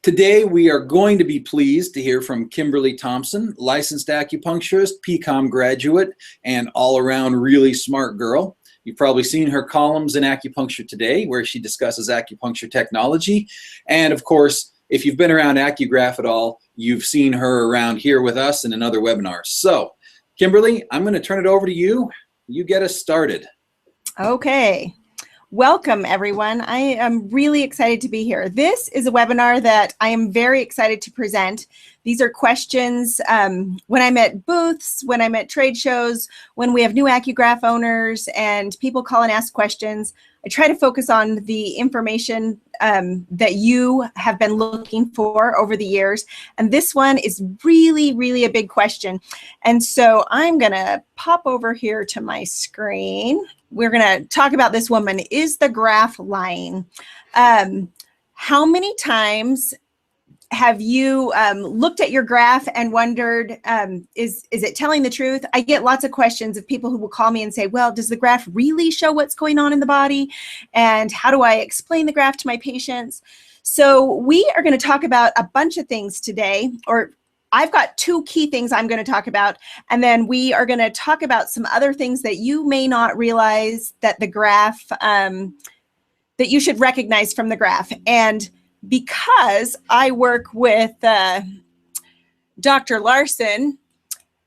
Today, we are going to be pleased to hear from Kimberly Thompson, licensed acupuncturist, PCOM graduate, and all-around really smart girl. You've probably seen her columns in Acupuncture Today, where she discusses acupuncture technology. And of course, if you've been around AcuGraph at all, you've seen her around here with us and in other webinars. So, Kimberly, I'm going to turn it over to you. You get us started. Okay. Welcome, everyone. I am really excited to be here. This is a webinar that I am very excited to present. These are questions when I'm at booths, when I'm at trade shows, when we have new AcuGraph owners and people call and ask questions. I try to focus on the information that you have been looking for over the years. And this one is really, really a big question. And so I'm going to pop over here to my screen. We're going to talk about this woman. Is the graph lying? How many times have you looked at your graph and wondered, is it telling the truth? I get lots of questions of people who will call me and say, well, does the graph really show what's going on in the body? And how do I explain the graph to my patients? So we are going to talk about a bunch of things today, or I've got two key things I'm going to talk about, and then we are going to talk about some other things that you may not realize that the graph, that you should recognize from the graph. And because I work with Dr. Larsen,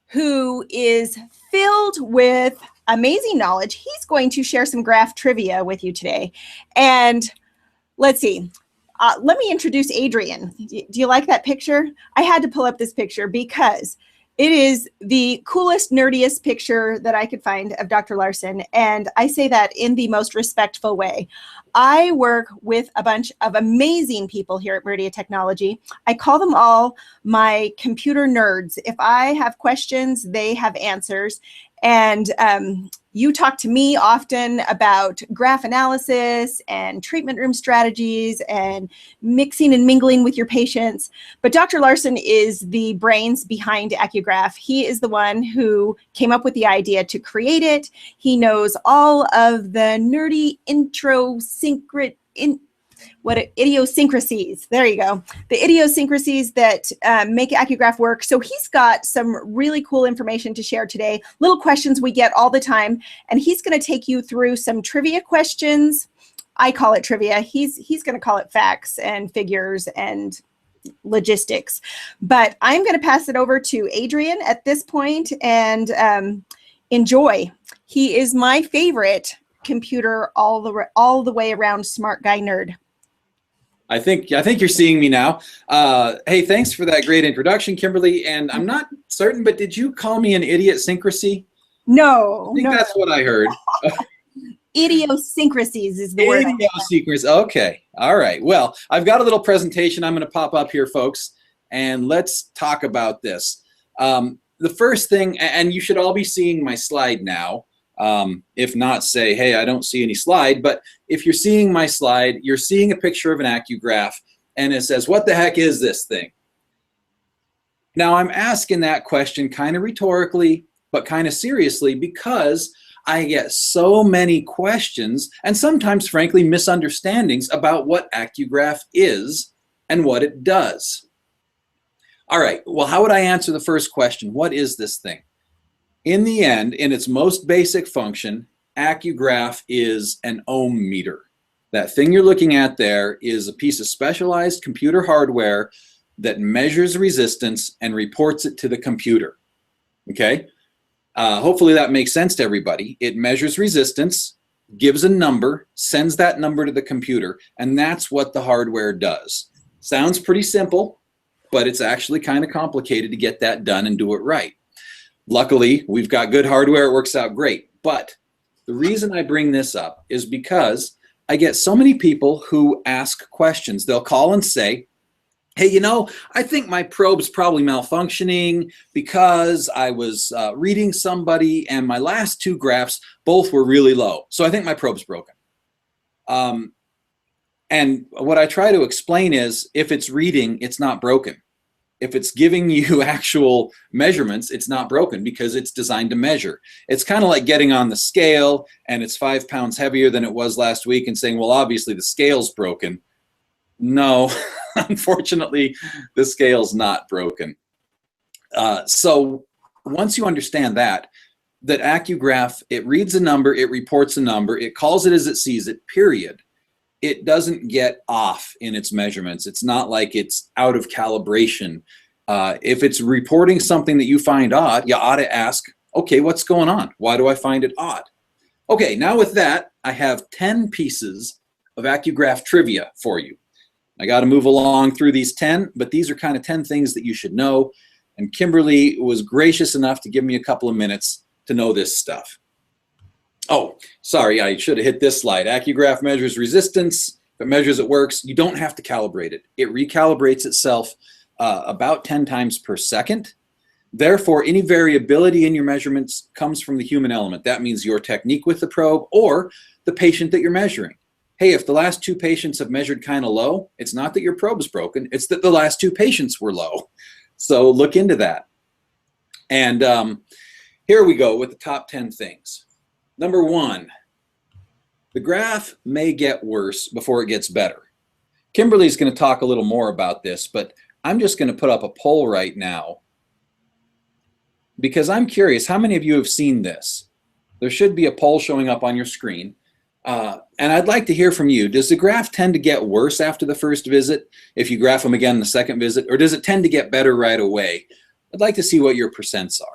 who is filled with amazing knowledge, he's going to share some graph trivia with you today. And let's see. Let me introduce Adrian. Do you like that picture? I had to pull up this picture because it is the coolest, nerdiest picture that I could find of Dr. Larsen. And I say that in the most respectful way. I work with a bunch of amazing people here at Miridia Technology. I call them all my computer nerds. If I have questions, they have answers. And you talk to me often about graph analysis and treatment room strategies and mixing and mingling with your patients. But Dr. Larsen is the brains behind AcuGraph. He is the one who came up with the idea to create it. He knows all of the nerdy idiosyncrasies. There you go. The idiosyncrasies that make AcuGraph work. So he's got some really cool information to share today, little questions we get all the time. And he's going to take you through some trivia questions. I call it trivia. He's going to call it facts and figures and logistics. But I'm going to pass it over to Adrian at this point and enjoy. He is my favorite computer all the way around smart guy nerd. I think you're seeing me now. Hey, thanks for that great introduction, Kimberly. And I'm not certain, but did you call me an idiosyncrasy? No. I think that's what I heard. Idiosyncrasies is the word. Idiosyncrasies. Okay. All right. Well, I've got a little presentation I'm going to pop up here, folks, and let's talk about this. The first thing, and you should all be seeing my slide now. If not, say, hey, I don't see any slide. But if you're seeing my slide, you're seeing a picture of an AcuGraph, and it says, what the heck is this thing? Now, I'm asking that question kind of rhetorically, but kind of seriously, because I get so many questions and sometimes, frankly, misunderstandings about what AcuGraph is and what it does. All right, well, how would I answer the first question? What is this thing? In the end, in its most basic function, AcuGraph is an ohm meter. That thing you're looking at there is a piece of specialized computer hardware that measures resistance and reports it to the computer. Okay? Hopefully that makes sense to everybody. It measures resistance, gives a number, sends that number to the computer, and that's what the hardware does. Sounds pretty simple, but it's actually kind of complicated to get that done and do it right. Luckily, we've got good hardware. It works out great. But the reason I bring this up is because I get so many people who ask questions. They'll call and say, hey, you know, I think my probe's probably malfunctioning because I was reading somebody and my last two graphs both were really low. So I think my probe's broken. And what I try to explain is if it's reading, it's not broken. If it's giving you actual measurements, it's not broken because it's designed to measure. It's kind of like getting on the scale and it's 5 pounds heavier than it was last week and saying, well, obviously the scale's broken. No, Unfortunately, the scale's not broken. So once you understand that AcuGraph, it reads a number, it reports a number, it calls it as it sees it, period. It doesn't get off in its measurements. It's not like it's out of calibration. If it's reporting something that you find odd, you ought to ask, okay, what's going on? Why do I find it odd? Okay, now with that, I have 10 pieces of AcuGraph trivia for you. I got to move along through these 10, but these are kind of 10 things that you should know. And Kimberly was gracious enough to give me a couple of minutes to know this stuff. Oh, sorry, I should have hit this slide. AcuGraph measures resistance. If it measures it works, you don't have to calibrate it. It recalibrates itself about 10 times per second. Therefore, any variability in your measurements comes from the human element. That means your technique with the probe or the patient that you're measuring. Hey, if the last 2 patients have measured kind of low, it's not that your probe's broken, it's that the last 2 patients were low. So look into that. And here we go with the top 10 things. Number 1, the graph may get worse before it gets better. Kimberly's going to talk a little more about this, but I'm just going to put up a poll right now because I'm curious, how many of you have seen this? There should be a poll showing up on your screen. And I'd like to hear from you. Does the graph tend to get worse after the first visit if you graph them again the second visit, or does it tend to get better right away? I'd like to see what your percents are.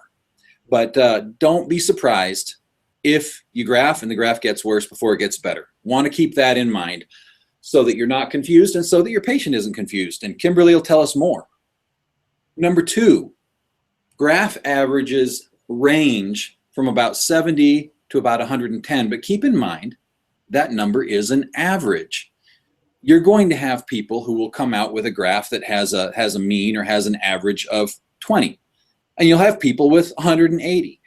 But don't be surprised if you graph and the graph gets worse before it gets better. Want to keep that in mind so that you're not confused and so that your patient isn't confused. And Kimberly will tell us more. Number 2, graph averages range from about 70 to about 110, but keep in mind that number is an average. You're going to have people who will come out with a graph that has a mean or has an average of 20, and you'll have people with 180.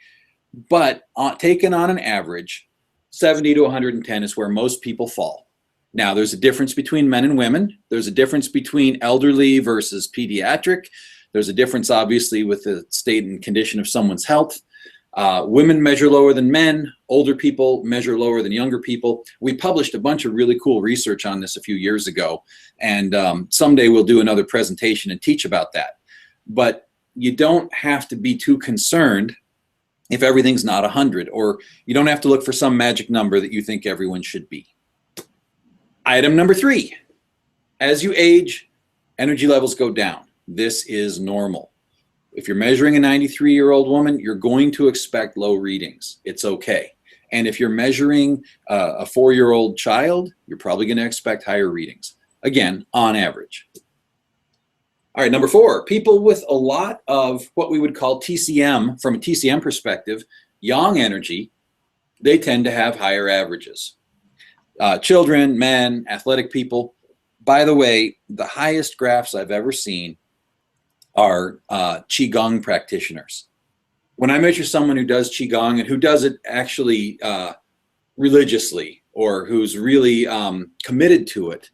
But taken on an average, 70 to 110 is where most people fall. Now, there's a difference between men and women. There's a difference between elderly versus pediatric. There's a difference, obviously, with the state and condition of someone's health. Women measure lower than men. Older people measure lower than younger people. We published a bunch of really cool research on this a few years ago, and someday we'll do another presentation and teach about that. But you don't have to be too concerned if everything's not 100, or you don't have to look for some magic number that you think everyone should be. Item number 3, as you age, energy levels go down. This is normal. If you're measuring a 93-year-old woman, you're going to expect low readings. It's okay. And if you're measuring a 4-year-old child, you're probably going to expect higher readings. Again, on average. All right, number 4, people with a lot of what we would call TCM, from a TCM perspective, yang energy, they tend to have higher averages. Children, men, athletic people. By the way, the highest graphs I've ever seen are Qigong practitioners. When I measure someone who does Qigong and who does it actually religiously, or who's really committed to it,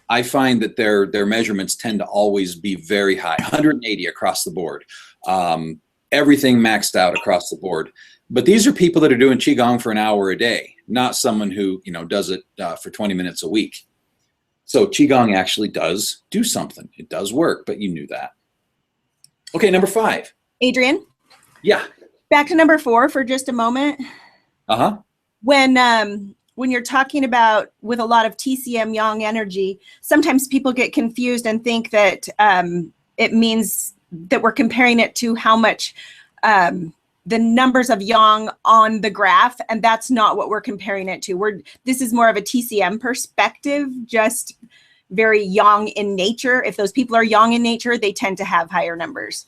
I find that their measurements tend to always be very high, 180 across the board. Everything maxed out across the board. But these are people that are doing Qigong for an hour a day, not someone who does it for 20 minutes a week. So Qigong actually does do something. It does work, but you knew that. Okay, number 5. Adrian? Yeah. Back to number 4 for just a moment. Uh-huh. When you're talking about with a lot of TCM yang energy, sometimes people get confused and think that it means that we're comparing it to how much the numbers of yang on the graph, and that's not what we're comparing it to. This is more of a TCM perspective, just very yang in nature. If those people are yang in nature, they tend to have higher numbers.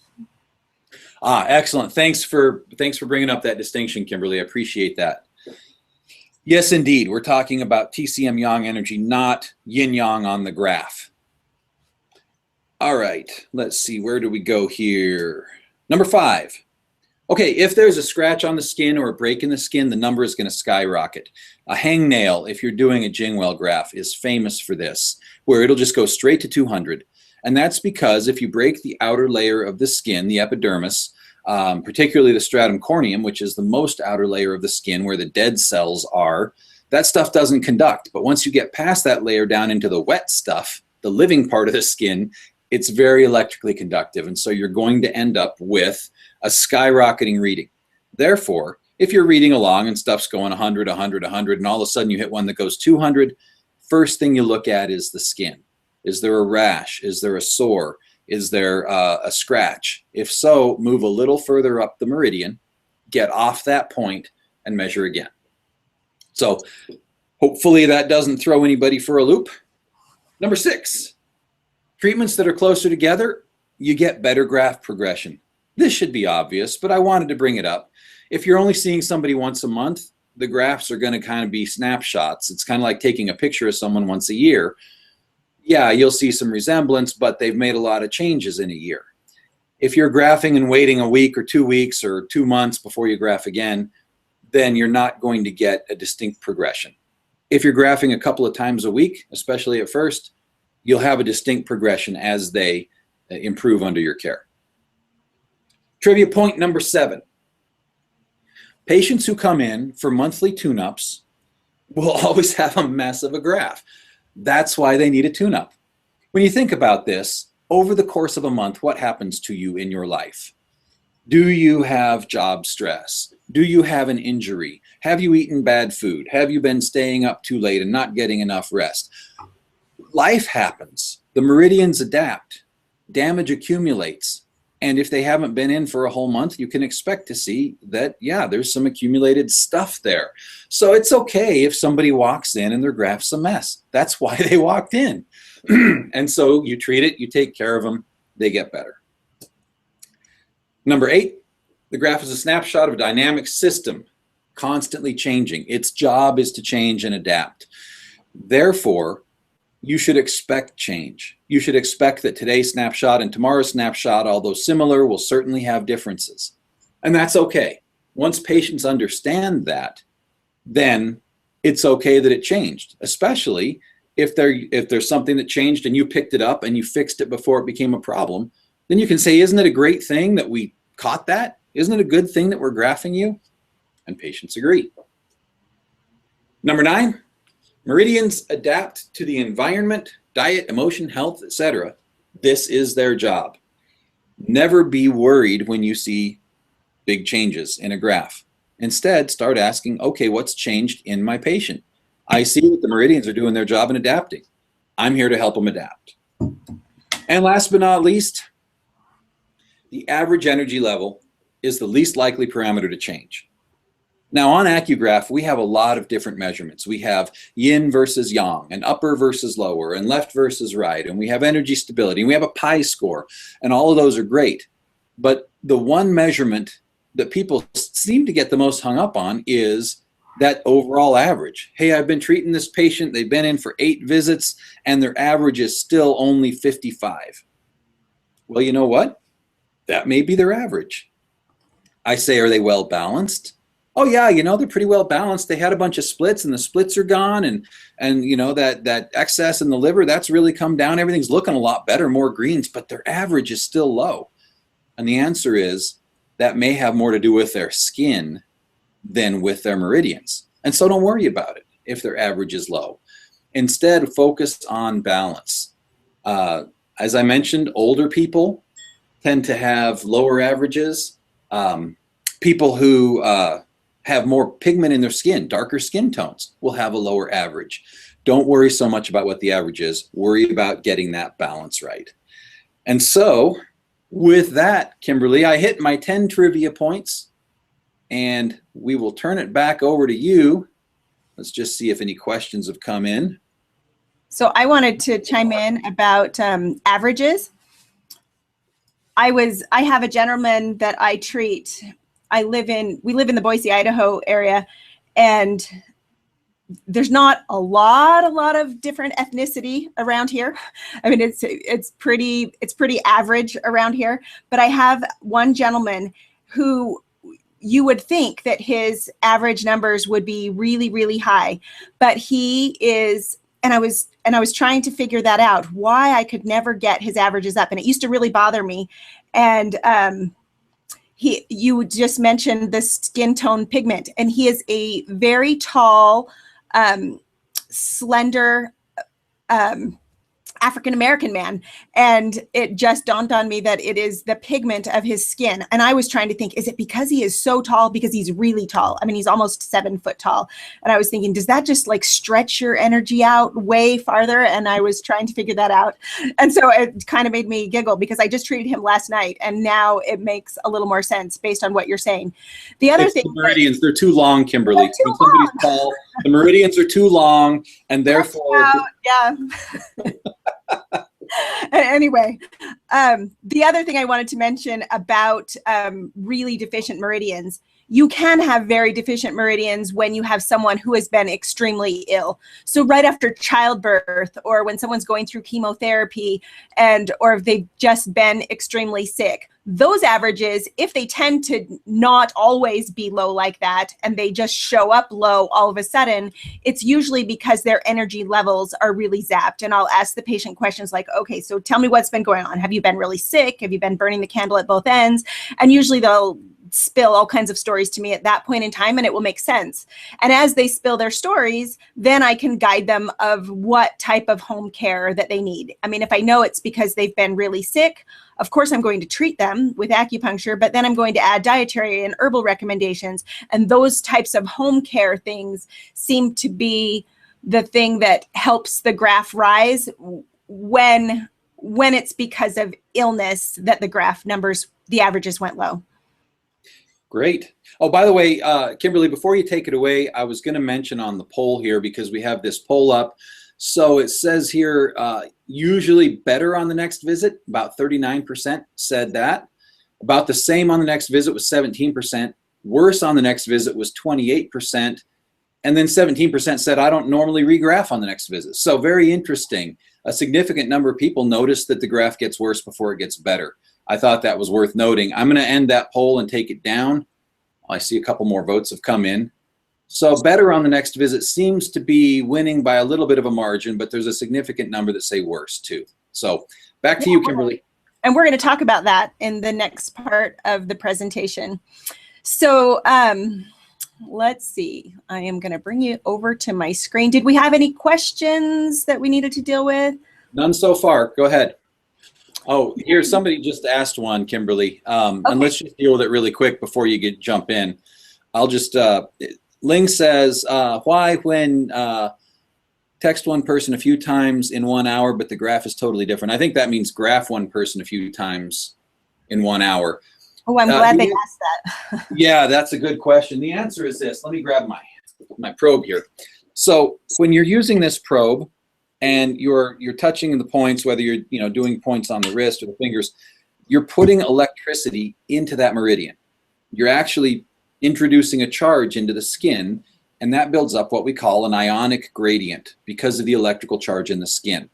Excellent. Thanks for bringing up that distinction, Kimberly. I appreciate that. Yes, indeed. We're talking about TCM yang energy, not yin yang on the graph. All right. Let's see. Where do we go here? Number 5. Okay, if there's a scratch on the skin or a break in the skin, the number is going to skyrocket. A hangnail, if you're doing a Jingwell graph, is famous for this, where it'll just go straight to 200. And that's because if you break the outer layer of the skin, the epidermis, particularly the stratum corneum, which is the most outer layer of the skin where the dead cells are, that stuff doesn't conduct. But once you get past that layer down into the wet stuff, the living part of the skin, it's very electrically conductive. And so you're going to end up with a skyrocketing reading. Therefore, if you're reading along and stuff's going 100, 100, 100, and all of a sudden you hit one that goes 200, first thing you look at is the skin. Is there a rash? Is there a sore? Is there a scratch? If so, move a little further up the meridian, get off that point, and measure again. So hopefully that doesn't throw anybody for a loop. Number 6, treatments that are closer together, you get better graft progression. This should be obvious, but I wanted to bring it up. If you're only seeing somebody once a month, the grafts are going to kind of be snapshots. It's kind of like taking a picture of someone once a year. Yeah, you'll see some resemblance, but they've made a lot of changes in a year. If you're graphing and waiting a week or 2 weeks or 2 months before you graph again, then you're not going to get a distinct progression. If you're graphing a couple of times a week, especially at first, you'll have a distinct progression as they improve under your care. Trivia point number 7. Patients who come in for monthly tune-ups will always have a mess of a graph. That's why they need a tune-up. When you think about this, over the course of a month, what happens to you in your life? Do you have job stress? Do you have an injury? Have you eaten bad food? Have you been staying up too late and not getting enough rest? Life happens. The meridians adapt. Damage accumulates. And if they haven't been in for a whole month, you can expect to see that, yeah, there's some accumulated stuff there. So it's okay if somebody walks in and their graph's a mess. That's why they walked in. And so you treat it, you take care of them, they get better. Number 8, the graph is a snapshot of a dynamic system, constantly changing. Its job is to change and adapt. Therefore, you should expect change. You should expect that today's snapshot and tomorrow's snapshot, although similar, will certainly have differences. And that's okay. Once patients understand that, then it's okay that it changed, especially if there's something that changed and you picked it up and you fixed it before it became a problem. Then you can say, isn't it a great thing that we caught that? Isn't it a good thing that we're graphing you? And patients agree. Number 9, meridians adapt to the environment, diet, emotion, health, etc. This is their job. Never be worried when you see big changes in a graph. Instead, start asking, okay, what's changed in my patient? I see that the meridians are doing their job in adapting. I'm here to help them adapt. And last but not least, the average energy level is the least likely parameter to change. Now on AcuGraph, we have a lot of different measurements. We have yin versus yang, and upper versus lower, and left versus right, and we have energy stability, and we have a pi score, and all of those are great. But the one measurement that people seem to get the most hung up on is that overall average. Hey, I've been treating this patient, they've been in for 8 visits, and their average is still only 55. Well, you know what? That may be their average. I say, are they well balanced? Oh yeah, you know, they're pretty well balanced. They had a bunch of splits and the splits are gone, and you know, that excess in the liver, that's really come down. Everything's looking a lot better, more greens, but their average is still low. And the answer is that may have more to do with their skin than with their meridians. And so don't worry about it if their average is low. Instead, focus on balance. As I mentioned, older people tend to have lower averages. People who have more pigment in their skin, darker skin tones, will have a lower average. Don't worry so much about what the average is. Worry about getting that balance right. And so with that, Kimberly, I hit my 10 trivia points, and we will turn it back over to you. Let's just see if any questions have come in. So I wanted to chime in about averages. I have a gentleman that I treat. We live in the Boise, Idaho area, and there's not a lot of different ethnicity around here. I mean, it's pretty average around here. But I have one gentleman who you would think that his average numbers would be really, really high, but he is. And I was trying to figure that out, why I could never get his averages up, and it used to really bother me. And you just mentioned the skin tone pigment, and he is a very tall, slender, African-American man. And it just dawned on me that it is the pigment of his skin. And I was trying to think, is it because he is so tall? Because he's really tall. I mean, he's almost 7 foot tall. And I was thinking, does that just like stretch your energy out way farther? And I was trying to figure that out. And so it kind of made me giggle because I just treated him last night. And now it makes a little more sense based on what you're saying. The other thing, the meridians, they're too long, Kimberly. Too when somebody's tall, the meridians are too long, and therefore, yeah. Anyway, the other thing I wanted to mention about really deficient meridians, you can have very deficient meridians when you have someone who has been extremely ill. So right after childbirth, or when someone's going through chemotherapy, or if they've just been extremely sick, those averages, if they tend to not always be low like that, and they just show up low all of a sudden, it's usually because their energy levels are really zapped. And I'll ask the patient questions like, okay, so tell me what's been going on. Have you been really sick? Have you been burning the candle at both ends? And usually they'll spill all kinds of stories to me at that point in time, and it will make sense. And as they spill their stories, then I can guide them of what type of home care that they need. I mean, if I know it's because they've been really sick, of course I'm going to treat them with acupuncture, but then I'm going to add dietary and herbal recommendations. And those types of home care things seem to be the thing that helps the graph rise when it's because of illness that the graph numbers, the averages went low. Great. Oh, by the way, Kimberly, before you take it away, I was going to mention on the poll here, because we have this poll up. So it says here, usually better on the next visit, about 39% said that. About the same on the next visit was 17%. Worse on the next visit was 28%. And then 17% said, I don't normally regraph on the next visit. So very interesting. A significant number of people notice that the graph gets worse before it gets better. I thought that was worth noting. I'm going to end that poll and take it down. I see a couple more votes have come in. So better on the next visit seems to be winning by a little bit of a margin, but there's a significant number that say worse too. So back to you, Kimberly. And we're going to talk about that in the next part of the presentation. So let's see. I am going to bring you over to my screen. Did we have any questions that we needed to deal with? None so far. Go ahead. Oh, here, somebody just asked one, Kimberly. Okay. And let's just deal with it really quick before you jump in. I'll just, Ling says, why when text one person a few times in 1 hour, but the graph is totally different? I think that means graph one person a few times in 1 hour. Oh, I'm glad they asked that. Yeah, that's a good question. The answer is this. Let me grab my probe here. So when you're using this probe, and you're touching the points, whether you're doing points on the wrist or the fingers, you're putting electricity into that meridian. You're actually introducing a charge into the skin, and that builds up what we call an ionic gradient because of the electrical charge in the skin.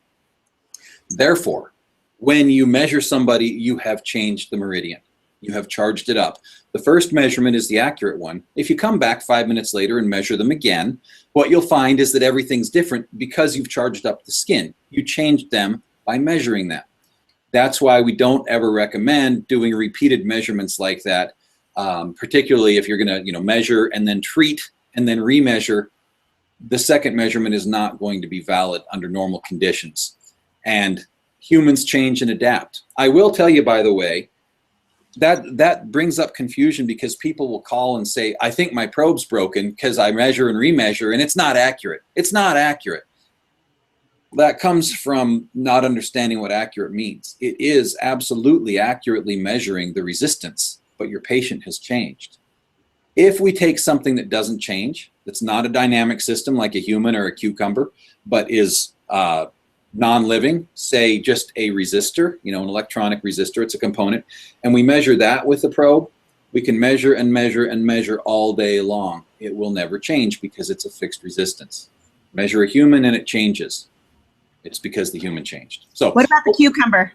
Therefore, when you measure somebody, you have changed the meridian. You have charged it up. The first measurement is the accurate one. If you come back 5 minutes later and measure them again, what you'll find is that everything's different because you've charged up the skin. You changed them by measuring them. That's why we don't ever recommend doing repeated measurements like that, particularly if you're going to measure and then treat and then remeasure. The second measurement is not going to be valid under normal conditions. And humans change and adapt. I will tell you, by the way, that brings up confusion because people will call and say, I think my probe's broken because I measure and remeasure and it's not accurate. It's not accurate. That comes from not understanding what accurate means. It is absolutely accurately measuring the resistance, but your patient has changed. If we take something that doesn't change, that's not a dynamic system like a human or a cucumber, but is non-living, say just a resistor, an electronic resistor, it's a component, and we measure that with the probe, we can measure and measure and measure all day long. It will never change because it's a fixed resistance. Measure a human and it changes. It's because the human changed. So what about the cucumber?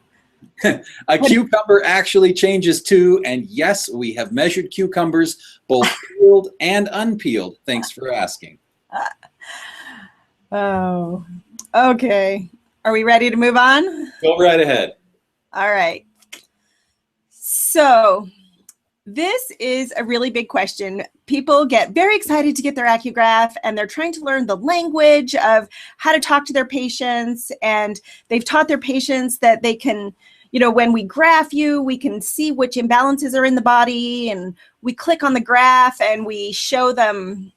A cucumber actually changes too, and yes, we have measured cucumbers, both peeled and unpeeled. Thanks for asking. Oh, okay. Are we ready to move on? Go right ahead. All right. So this is a really big question. people get very excited to get their AcuGraph, and they're trying to learn the language of how to talk to their patients. And they've taught their patients that they can, you know, when we graph you, we can see which imbalances are in the body, and we click on the graph and we show them,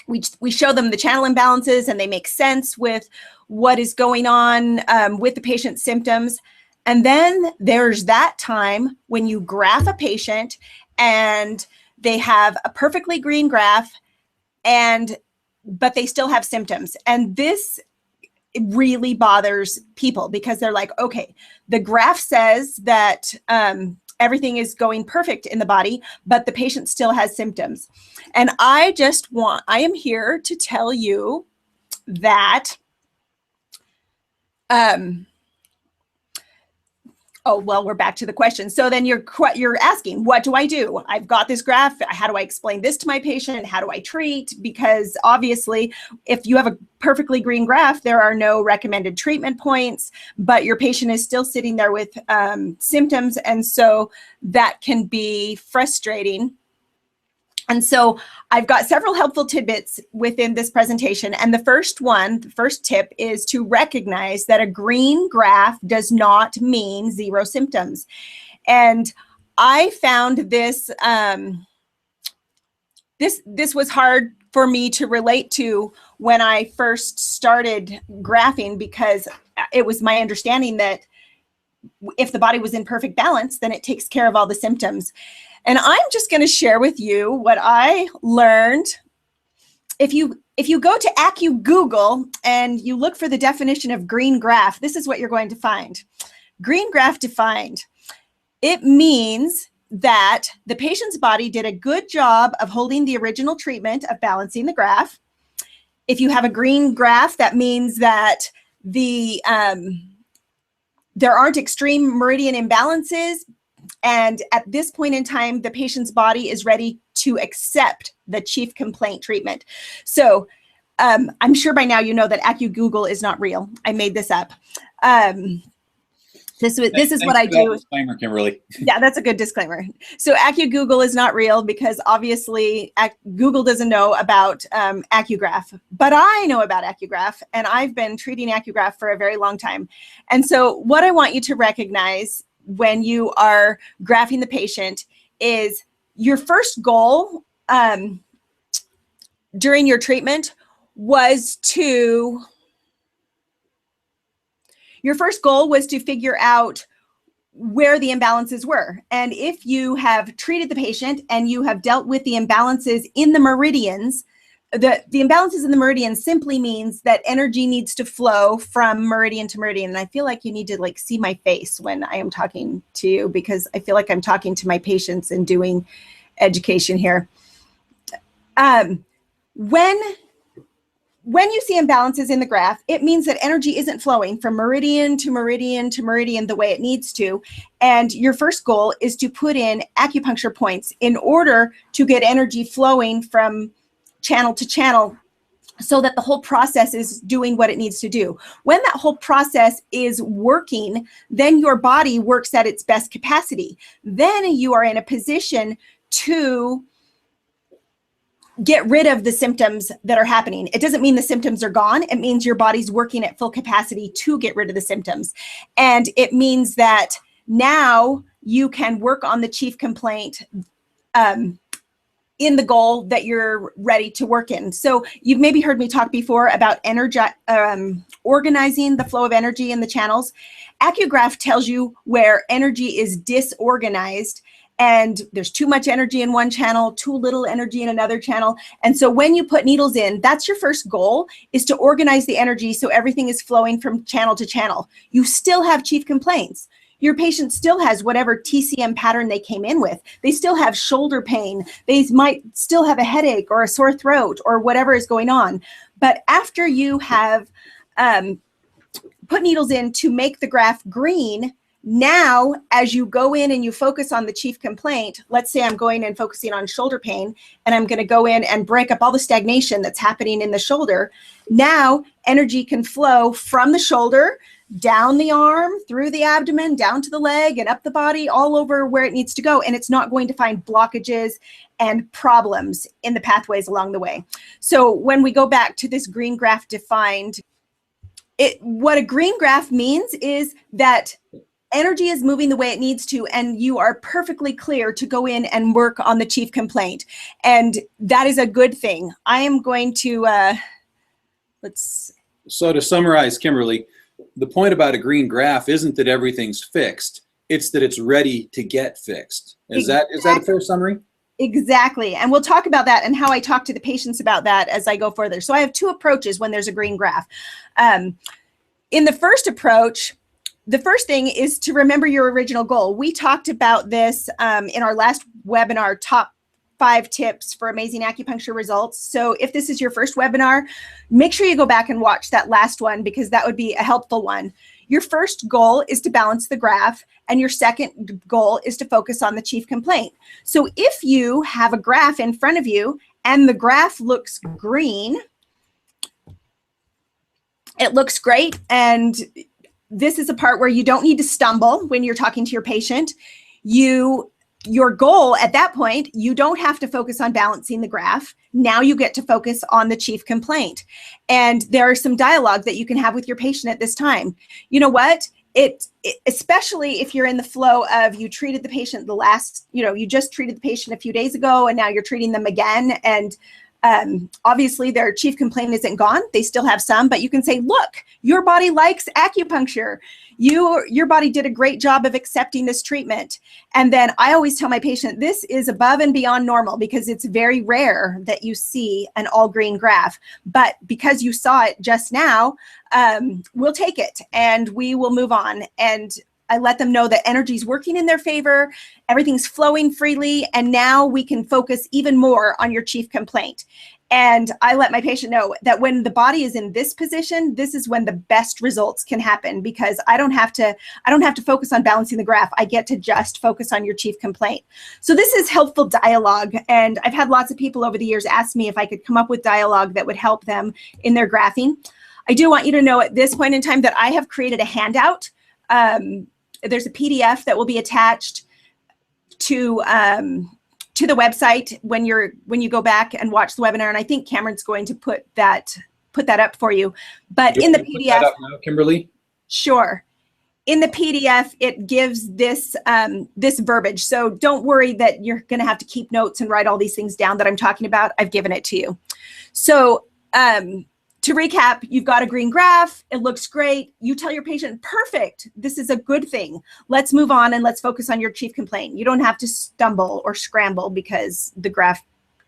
we show them the channel imbalances, and they make sense with what is going on with the patient's symptoms. And then there's that time when you graph a patient and they have a perfectly green graph, but they still have symptoms. And this really bothers people because they're like, okay, the graph says that everything is going perfect in the body, but the patient still has symptoms. And I am here to tell you that, oh, well, we're back to the question. So then you're asking, what do I do? I've got this graph. How do I explain this to my patient? How do I treat? Because obviously, if you have a perfectly green graph, there are no recommended treatment points, but your patient is still sitting there with symptoms. And so that can be frustrating. And so I've got several helpful tidbits within this presentation. And the first tip is to recognize that a green graph does not mean zero symptoms. And I found this, this was hard for me to relate to when I first started graphing, because it was my understanding that if the body was in perfect balance, then it takes care of all the symptoms. And I'm just going to share with you what I learned. If you go to AcuGoogle and you look for the definition of green graph, this is what you're going to find. Green graph defined. It means that the patient's body did a good job of holding the original treatment of balancing the graph. If you have a green graph, that means that there aren't extreme meridian imbalances. And at this point in time, the patient's body is ready to accept the chief complaint treatment. So I'm sure by now you know that AcuGoogle is not real. I made this up. This is what I do. Disclaimer, Kimberly. Yeah, that's a good disclaimer. So AcuGoogle is not real because obviously Google doesn't know about AcuGraph, but I know about AcuGraph, and I've been treating AcuGraph for a very long time. And so what I want you to recognize when you are graphing the patient is your first goal during your treatment was to figure out where the imbalances were. And if you have treated the patient and you have dealt with the imbalances in the meridians, the imbalances in the meridian simply means that energy needs to flow from meridian to meridian. And I feel like you need to see my face when I am talking to you, because I feel like I'm talking to my patients and doing education here. When you see imbalances in the graph, it means that energy isn't flowing from meridian to meridian to meridian the way it needs to. And your first goal is to put in acupuncture points in order to get energy flowing from channel to channel so that the whole process is doing what it needs to do. When that whole process is working, then your body works at its best capacity. Then you are in a position to get rid of the symptoms that are happening. It doesn't mean the symptoms are gone. It means your body's working at full capacity to get rid of the symptoms. And it means that now you can work on the chief complaint in the goal that you're ready to work in. So you've maybe heard me talk before about organizing the flow of energy in the channels. AcuGraph tells you where energy is disorganized, and there's too much energy in one channel, too little energy in another channel. And so when you put needles in, that's your first goal, is to organize the energy so everything is flowing from channel to channel. You still have chief complaints. Your patient still has whatever TCM pattern they came in with. They still have shoulder pain. They might still have a headache or a sore throat or whatever is going on. But after you have put needles in to make the graph green, now, as you go in and you focus on the chief complaint, let's say I'm going and focusing on shoulder pain, and I'm going to go in and break up all the stagnation that's happening in the shoulder. Now, energy can flow from the shoulder down the arm, through the abdomen, down to the leg, and up the body, all over where it needs to go. And it's not going to find blockages and problems in the pathways along the way. So when we go back to this green graph defined, what a green graph means is that energy is moving the way it needs to, and you are perfectly clear to go in and work on the chief complaint. And that is a good thing. I am going to, So to summarize, Kimberly, the point about a green graph isn't that everything's fixed. It's that it's ready to get fixed. Is that a fair summary? Exactly. And we'll talk about that and how I talk to the patients about that as I go further. So I have two approaches when there's a green graph. In the first approach, the first thing is to remember your original goal. We talked about this in our last webinar, top 5 tips for amazing acupuncture results. So if this is your first webinar, make sure you go back and watch that last one, because that would be a helpful one. Your first goal is to balance the graph, and your second goal is to focus on the chief complaint. So if you have a graph in front of you and the graph looks green, it looks great. And this is a part where you don't need to stumble when you're talking to your patient. Your goal at that point, you don't have to focus on balancing the graph. Now you get to focus on the chief complaint. And there are some dialogue that you can have with your patient at this time. You know what? Especially if you're in the flow of you treated the patient you just treated the patient a few days ago and now you're treating them again. And obviously their chief complaint isn't gone. They still have some, but you can say, look, your body likes acupuncture. Your body did a great job of accepting this treatment. And then I always tell my patient, this is above and beyond normal, because it's very rare that you see an all green graph. But because you saw it just now, we'll take it and we will move on. And I let them know that energy is working in their favor, everything's flowing freely, and now we can focus even more on your chief complaint. And I let my patient know that when the body is in this position, this is when the best results can happen, because I don't have to focus on balancing the graph. I get to just focus on your chief complaint. So this is helpful dialogue. And I've had lots of people over the years ask me if I could come up with dialogue that would help them in their graphing. I do want you to know at this point in time that I have created a handout. There's a PDF that will be attached to the website when you go back and watch the webinar, and I think Cameron's going to put that up for you. But in the PDF, put that up now, Kimberly? Sure. In the PDF, it gives this this verbiage. So don't worry that you're going to have to keep notes and write all these things down that I'm talking about. I've given it to you. So to recap, you've got a green graph. It looks great. You tell your patient, perfect. This is a good thing. Let's move on and let's focus on your chief complaint. You don't have to stumble or scramble because the graph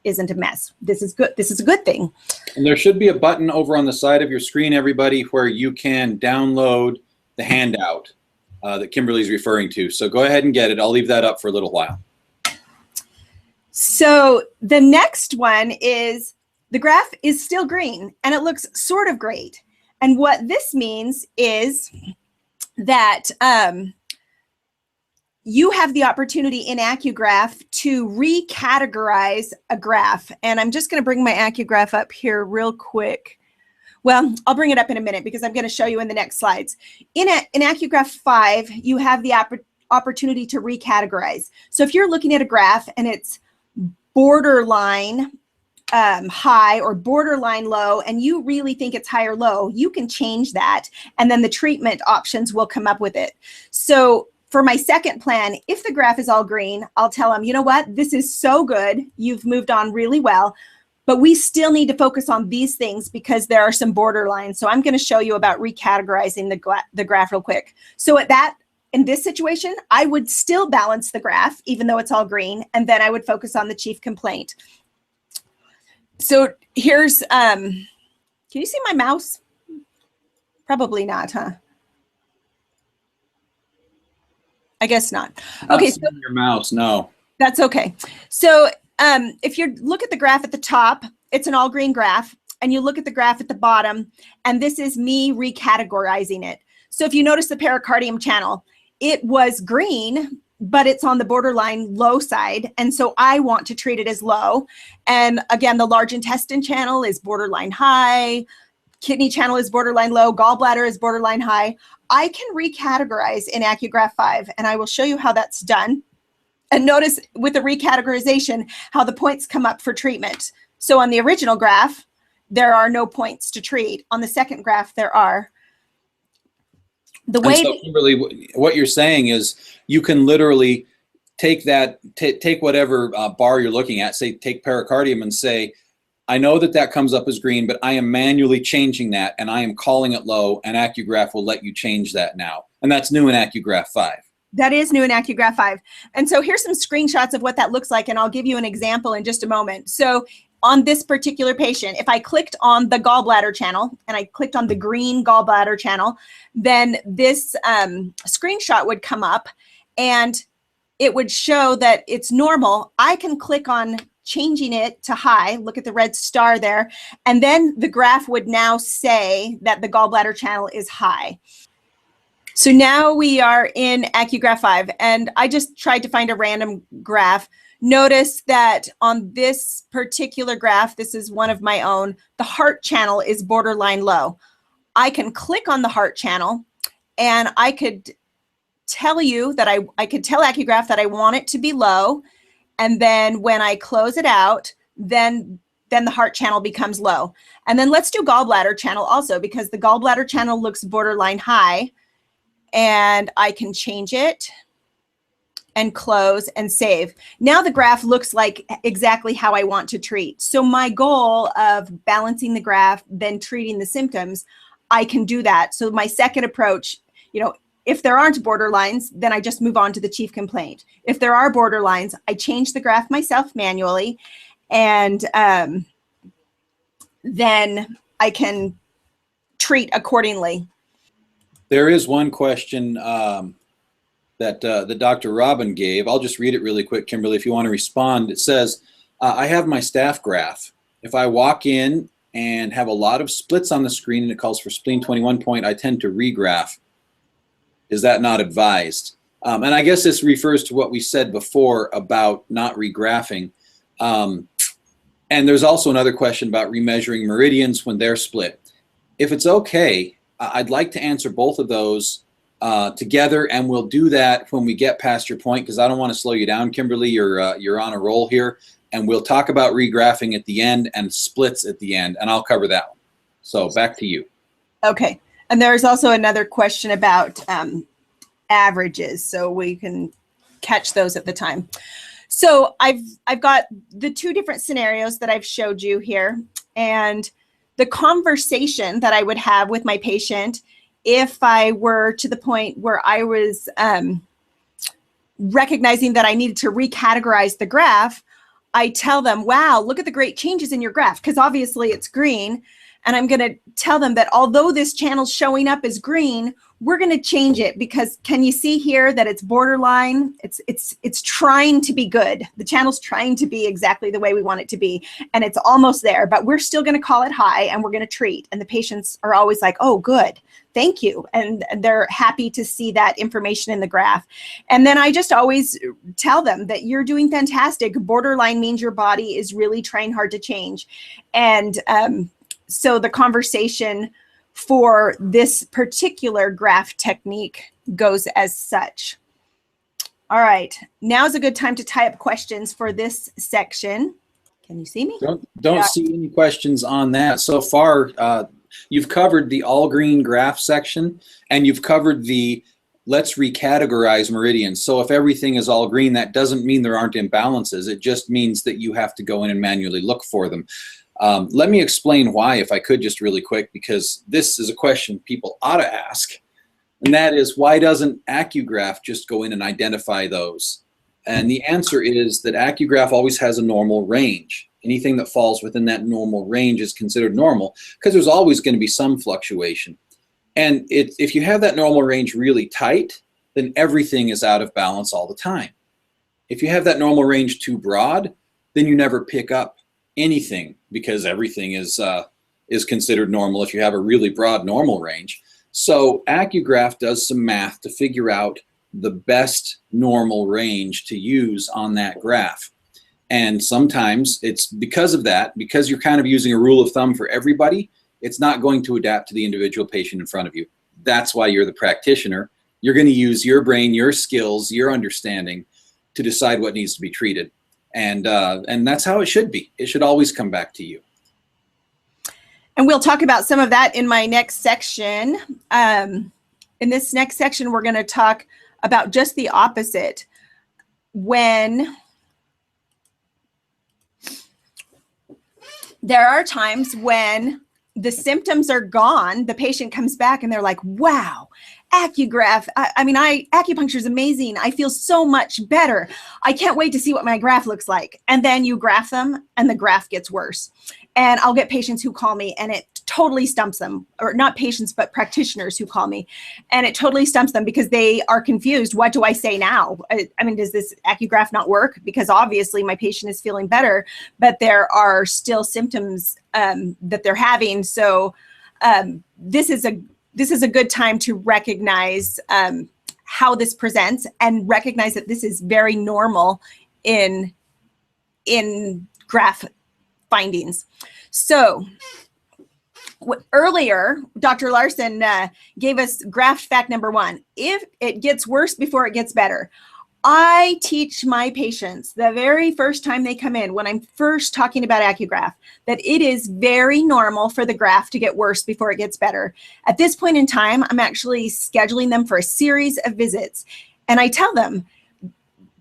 isn't a mess. This is good. This is a good thing. And there should be a button over on the side of your screen, everybody, where you can download the handout that Kimberly's referring to. So go ahead and get it. I'll leave that up for a little while. So the next one is, the graph is still green and it looks sort of great. And what this means is that you have the opportunity in AcuGraph to recategorize a graph. And I'm just going to bring my AcuGraph up here real quick. Well, I'll bring it up in a minute because I'm going to show you in the next slides. In AcuGraph 5, you have the opportunity to recategorize. So if you're looking at a graph and it's borderline high or borderline low, and you really think it's high or low, you can change that, and then the treatment options will come up with it. So for my second plan, if the graph is all green, I'll tell them, you know what, this is so good, you've moved on really well, but we still need to focus on these things because there are some borderlines. So I'm going to show you about recategorizing the graph real quick. So in this situation, I would still balance the graph, even though it's all green, and then I would focus on the chief complaint. So here's, can you see my mouse? Probably not, huh? I guess not. Okay, so your mouse, no. That's okay. So if you look at the graph at the top, it's an all green graph, and you look at the graph at the bottom, and this is me recategorizing it. So if you notice the pericardium channel, it was green, but it's on the borderline low side. And so I want to treat it as low. And again, the large intestine channel is borderline high. kidney channel is borderline low, gallbladder is borderline high, I can recategorize in AcuGraph 5, and I will show you how that's done. And notice with the recategorization, how the points come up for treatment. So on the original graph, there are no points to treat. On the second graph, there are. The way so, Kimberly, what you're saying is you can literally take that, take whatever bar you're looking at, say, take pericardium and say, I know that that comes up as green, but I am manually changing that, and I am calling it low, and AcuGraph will let you change that now. And that's new in AcuGraph 5. That is new in AcuGraph 5. And so here's some screenshots of what that looks like, and I'll give you an example in just a moment. So on this particular patient, if I clicked on the gallbladder channel, and I clicked on the green gallbladder channel, then this screenshot would come up, and it would show that it's normal. I can click on changing it to high, look at the red star there, and then the graph would now say that the gallbladder channel is high. So now we are in AcuGraph 5, and I just tried to find a random graph. Notice that on this particular graph, this is one of my own, the heart channel is borderline low. I can click on the heart channel, and I could tell you that I could tell AcuGraph that I want it to be low. And then when I close it out, then the heart channel becomes low. And then let's do gallbladder channel also, because the gallbladder channel looks borderline high, and I can change it and close and save. Now the graph looks like exactly how I want to treat. So my goal of balancing the graph, then treating the symptoms, I can do that. So my second approach, you know, if there aren't borderlines, then I just move on to the chief complaint. If there are borderlines, I change the graph myself manually, and then I can treat accordingly. There is one question that Dr. Robin gave. I'll just read it really quick, Kimberly, if you want to respond. It says, I have my staff graph. If I walk in and have a lot of splits on the screen and it calls for spleen 21 point, I tend to regraph. Is that not advised? And I guess this refers to what we said before about not regraphing. And there's also another question about remeasuring meridians when they're split. If it's okay, I'd like to answer both of those together, and we'll do that when we get past your point, because I don't want to slow you down, Kimberly. You're on a roll here, and we'll talk about regraphing at the end and splits at the end, and I'll cover that one. So back to you. Okay. And there's also another question about averages, so we can catch those at the time. So I've got the two different scenarios that I've showed you here, and the conversation that I would have with my patient if I were to the point where I was recognizing that I needed to recategorize the graph. I tell them, wow, look at the great changes in your graph, because obviously it's green. And I'm going to tell them that although this channel's showing up as green, we're going to change it, because can you see here that it's borderline? It's trying to be good. The channel's trying to be exactly the way we want it to be, and it's almost there, but we're still going to call it high, and we're going to treat. And the patients are always like, oh, good, thank you. And they're happy to see that information in the graph. And then I just always tell them that you're doing fantastic. Borderline means your body is really trying hard to change. And so the conversation for this particular graph technique goes as such. All right, now's a good time to tie up questions for this section. Can you see me? Don't see any questions on that. So far, you've covered the all green graph section, and you've covered the let's recategorize meridians. So if everything is all green, that doesn't mean there aren't imbalances. It just means that you have to go in and manually look for them. Let me explain why, if I could, just really quick, because this is a question people ought to ask. And that is, why doesn't AcuGraph just go in and identify those? And the answer is that AcuGraph always has a normal range. Anything that falls within that normal range is considered normal, because there's always going to be some fluctuation. And if you have that normal range really tight, then everything is out of balance all the time. If you have that normal range too broad, then you never pick up anything, because everything is considered normal if you have a really broad normal range. So AcuGraph does some math to figure out the best normal range to use on that graph. And sometimes it's because of that, because you're kind of using a rule of thumb for everybody, It's not going to adapt to the individual patient in front of you. That's why you're the practitioner. You're going to use your brain, your skills, your understanding to decide what needs to be treated. And that's how it should be. It should always come back to you. And we'll talk about some of that in my next section. In this next section, we're going to talk about just the opposite. When there are times when the symptoms are gone, the patient comes back and they're like, wow, AcuGraph, acupuncture is amazing. I feel so much better. I can't wait to see what my graph looks like. And then you graph them and the graph gets worse. And I'll get patients who call me and it totally stumps them, or not patients, but practitioners who call me, and it totally stumps them because they are confused. What do I say now? I mean, does this AcuGraph not work? Because obviously my patient is feeling better, but there are still symptoms that they're having. So this is a good time to recognize how this presents and recognize that this is very normal in graph findings. So earlier, Dr. Larsen gave us graph fact number 1. If it gets worse before it gets better. I teach my patients the very first time they come in, when I'm first talking about AcuGraph, that it is very normal for the graph to get worse before it gets better. At this point in time, I'm actually scheduling them for a series of visits. And I tell them,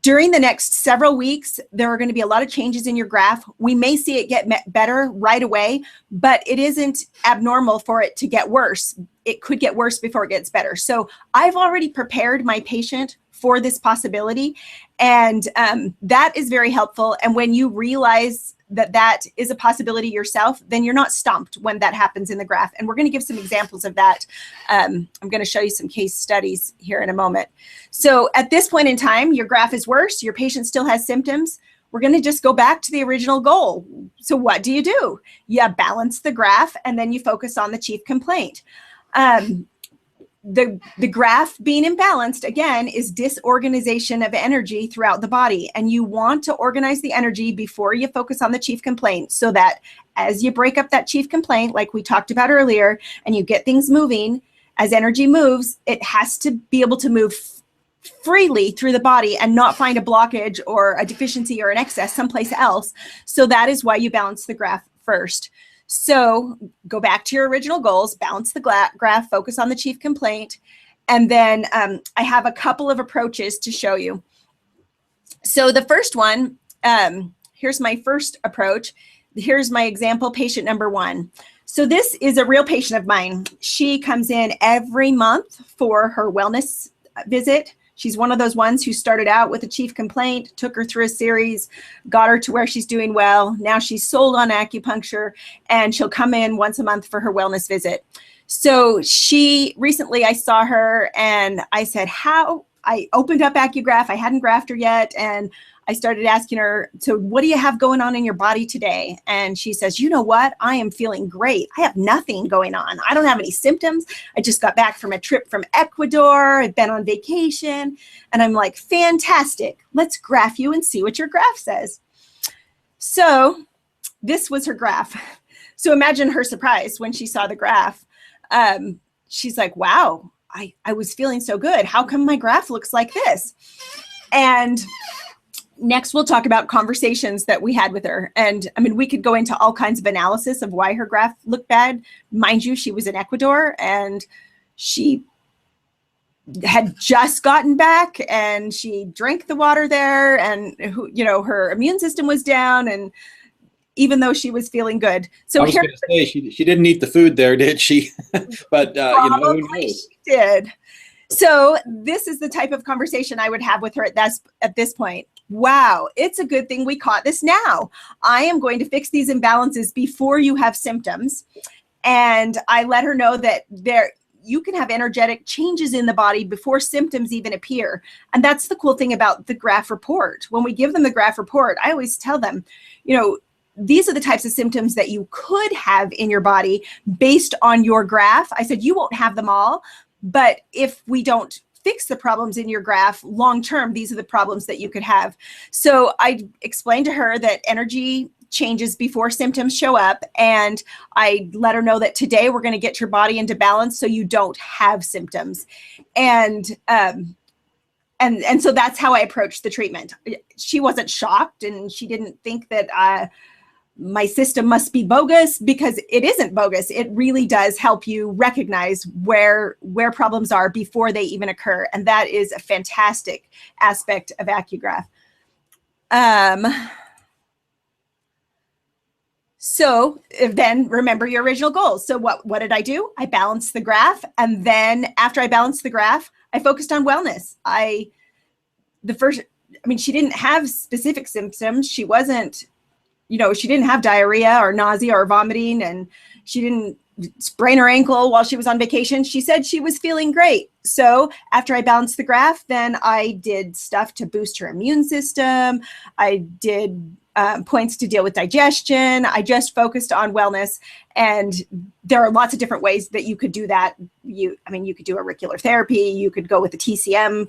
during the next several weeks, there are going to be a lot of changes in your graph. We may see it get better right away, but it isn't abnormal for it to get worse. It could get worse before it gets better. So I've already prepared my patient for this possibility, and that is very helpful. And when you realize that that is a possibility yourself, then you're not stumped when that happens in the graph. And we're going to give some examples of that. I'm going to show you some case studies here in a moment. So at this point in time, your graph is worse, your patient still has symptoms. We're going to just go back to the original goal. So what do? You balance the graph, and then you focus on the chief complaint. The graph being imbalanced, again, is disorganization of energy throughout the body. And you want to organize the energy before you focus on the chief complaint, so that as you break up that chief complaint, like we talked about earlier, and you get things moving, as energy moves, it has to be able to move freely through the body and not find a blockage or a deficiency or an excess someplace else. So that is why you balance the graph first. So go back to your original goals, balance the graph, focus on the chief complaint. And then I have a couple of approaches to show you. So the first one, here's my first approach. Here's my example patient number 1. So this is a real patient of mine. She comes in every month for her wellness visit. She's one of those ones who started out with a chief complaint, took her through a series, got her to where she's doing well. Now she's sold on acupuncture, and she'll come in once a month for her wellness visit. So recently I saw her and I said, I opened up AcuGraph. I hadn't graphed her yet. And I started asking her, so what do you have going on in your body today? And she says, you know what? I am feeling great. I have nothing going on. I don't have any symptoms. I just got back from a trip from Ecuador. I've been on vacation. And I'm like, fantastic. Let's graph you and see what your graph says. So this was her graph. So imagine her surprise when she saw the graph. She's like, wow, I was feeling so good. How come my graph looks like this? And next, we'll talk about conversations that we had with her. And I mean, we could go into all kinds of analysis of why her graph looked bad. Mind you, she was in Ecuador and she had just gotten back and she drank the water there, and her immune system was down, and even though she was feeling good. So I was going to say, she didn't eat the food there, did she? But who knows? She did. So this is the type of conversation I would have with her at this point. Wow, it's a good thing we caught this now. I am going to fix these imbalances before you have symptoms. And I let her know that you can have energetic changes in the body before symptoms even appear. And that's the cool thing about the graph report. When we give them the graph report, I always tell them, these are the types of symptoms that you could have in your body based on your graph. I said, you won't have them all, but if we don't fix the problems in your graph long term, these are the problems that you could have. So I explained to her that energy changes before symptoms show up. And I let her know that today we're going to get your body into balance so you don't have symptoms. And so that's how I approached the treatment. She wasn't shocked, and she didn't think that my system must be bogus, because it isn't bogus. It really does help you recognize where problems are before they even occur. And that is a fantastic aspect of AcuGraph. So then remember your original goals. So what did I do? I balanced the graph. And then after I balanced the graph, I focused on wellness. She didn't have specific symptoms. She wasn't, she didn't have diarrhea or nausea or vomiting, and she didn't sprain her ankle while she was on vacation. She said she was feeling great. So after I balanced the graph, then I did stuff to boost her immune system. I did points to deal with digestion. I just focused on wellness. And there are lots of different ways that you could do that. You could do auricular therapy. You could go with the TCM.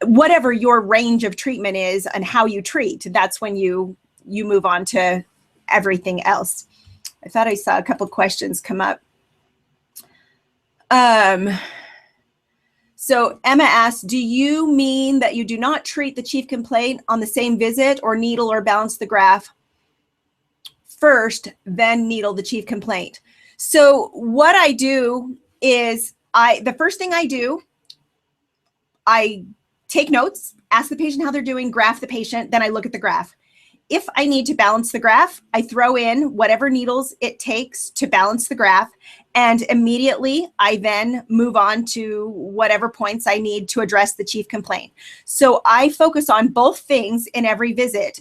Whatever your range of treatment is and how you treat, that's when you move on to everything else. I thought I saw a couple questions come up. So Emma asked, do you mean that you do not treat the chief complaint on the same visit, or needle or balance the graph first, then needle the chief complaint? So what I do is the first thing I do, I take notes, ask the patient how they're doing, graph the patient, then I look at the graph. If I need to balance the graph, I throw in whatever needles it takes to balance the graph, and immediately I then move on to whatever points I need to address the chief complaint. So I focus on both things in every visit.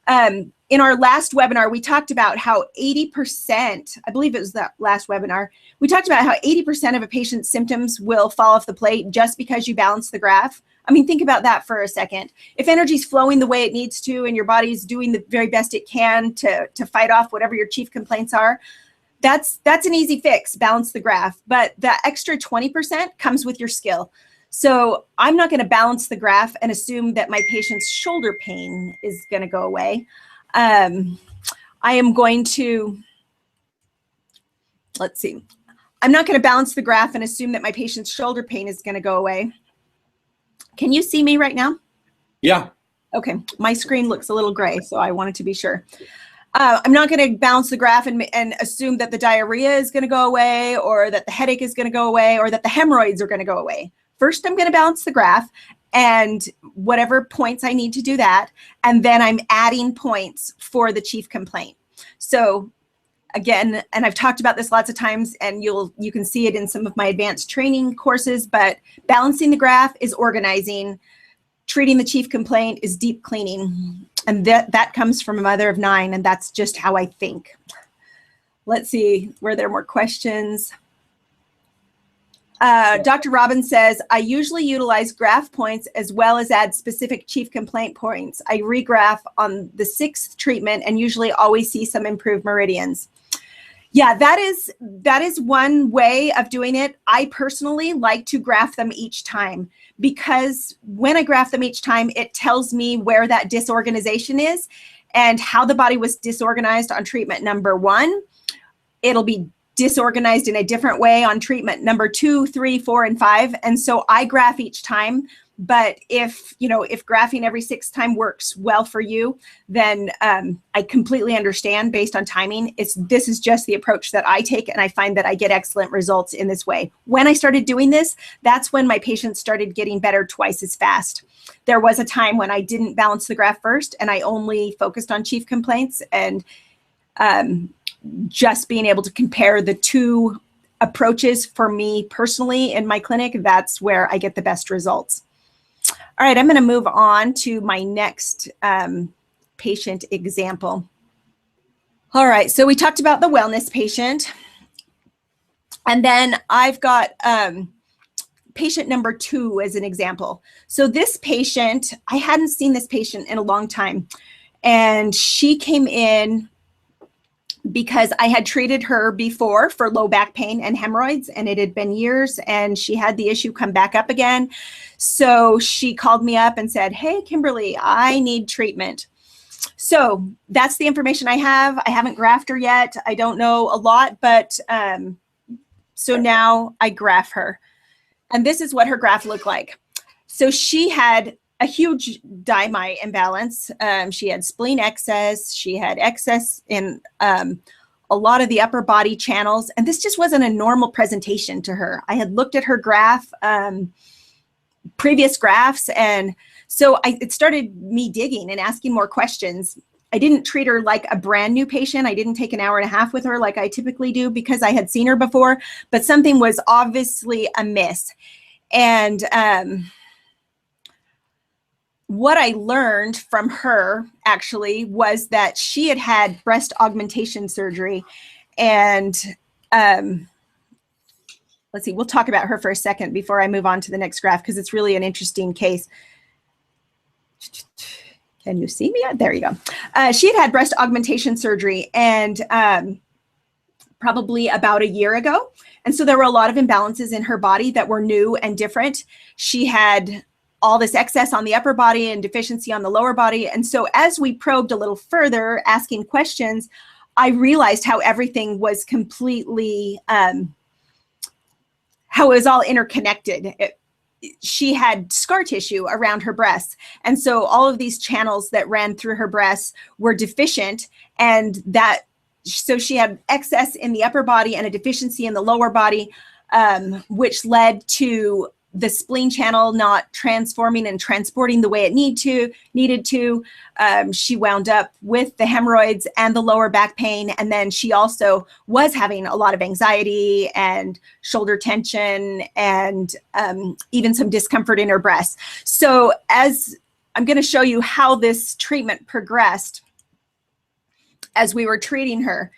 In our last webinar, we talked about how 80%, I believe it was that last webinar, we talked about how 80% of a patient's symptoms will fall off the plate just because you balance the graph. Think about that for a second. If energy's flowing the way it needs to, and your body's doing the very best it can to fight off whatever your chief complaints are, that's an easy fix, balance the graph. But the extra 20% comes with your skill. So I'm not going to balance the graph and assume that my patient's shoulder pain is going to go away. I am going to, let's see. I'm not going to balance the graph and assume that my patient's shoulder pain is going to go away. Can you see me right now? Yeah. Okay. My screen looks a little gray, so I wanted to be sure. I'm not going to balance the graph and assume that the diarrhea is going to go away, or that the headache is going to go away, or that the hemorrhoids are going to go away. First, I'm going to balance the graph and whatever points I need to do that. And then I'm adding points for the chief complaint. So again, and I've talked about this lots of times, and you can see it in some of my advanced training courses, but balancing the graph is organizing. Treating the chief complaint is deep cleaning. And that comes from a mother of 9, and that's just how I think. Let's see, were there more questions? Dr. Robbins says, I usually utilize graph points as well as add specific chief complaint points. I regraph on the 6th treatment and usually always see some improved meridians. Yeah, that is one way of doing it. I personally like to graph them each time, because when I graph them each time, it tells me where that disorganization is and how the body was disorganized on treatment number 1. It'll be disorganized in a different way on treatment number 2, 3, 4, and 5. And so I graph each time. But if graphing every 6th time works well for you, then I completely understand based on timing. This is just the approach that I take, and I find that I get excellent results in this way. When I started doing this, that's when my patients started getting better twice as fast. There was a time when I didn't balance the graph first, and I only focused on chief complaints, and just being able to compare the two approaches for me personally in my clinic, that's where I get the best results. All right, I'm going to move on to my next patient example. All right, so we talked about the wellness patient. And then I've got patient number 2 as an example. So this patient, I hadn't seen this patient in a long time. And she came in because I had treated her before for low back pain and hemorrhoids, and it had been years, and she had the issue come back up again. So she called me up and said, hey, Kimberly, I need treatment. So that's the information I have. I haven't graphed her yet. I don't know a lot, but so now I graph her. And this is what her graph looked like. So she had a huge dymite imbalance. She had spleen excess. She had excess in a lot of the upper body channels. And this just wasn't a normal presentation to her. I had looked at her graph, previous graphs. And so it started me digging and asking more questions. I didn't treat her like a brand new patient. I didn't take an hour and a half with her like I typically do because I had seen her before, but something was obviously amiss. And what I learned from her actually was that she had had breast augmentation surgery. And let's see, we'll talk about her for a second before I move on to the next graph, because it's really an interesting case. Can you see me? There you go. She had breast augmentation surgery and probably about a year ago. And so there were a lot of imbalances in her body that were new and different. She had all this excess on the upper body and deficiency on the lower body. And so as we probed a little further, asking questions, I realized how everything was completely, how it was all interconnected. She had scar tissue around her breasts. And so all of these channels that ran through her breasts were deficient, and so she had excess in the upper body and a deficiency in the lower body, which led to the spleen channel not transforming and transporting the way it needed to. She wound up with the hemorrhoids and the lower back pain. And then she also was having a lot of anxiety and shoulder tension and even some discomfort in her breasts. So as I'm going to show you how this treatment progressed as we were treating her.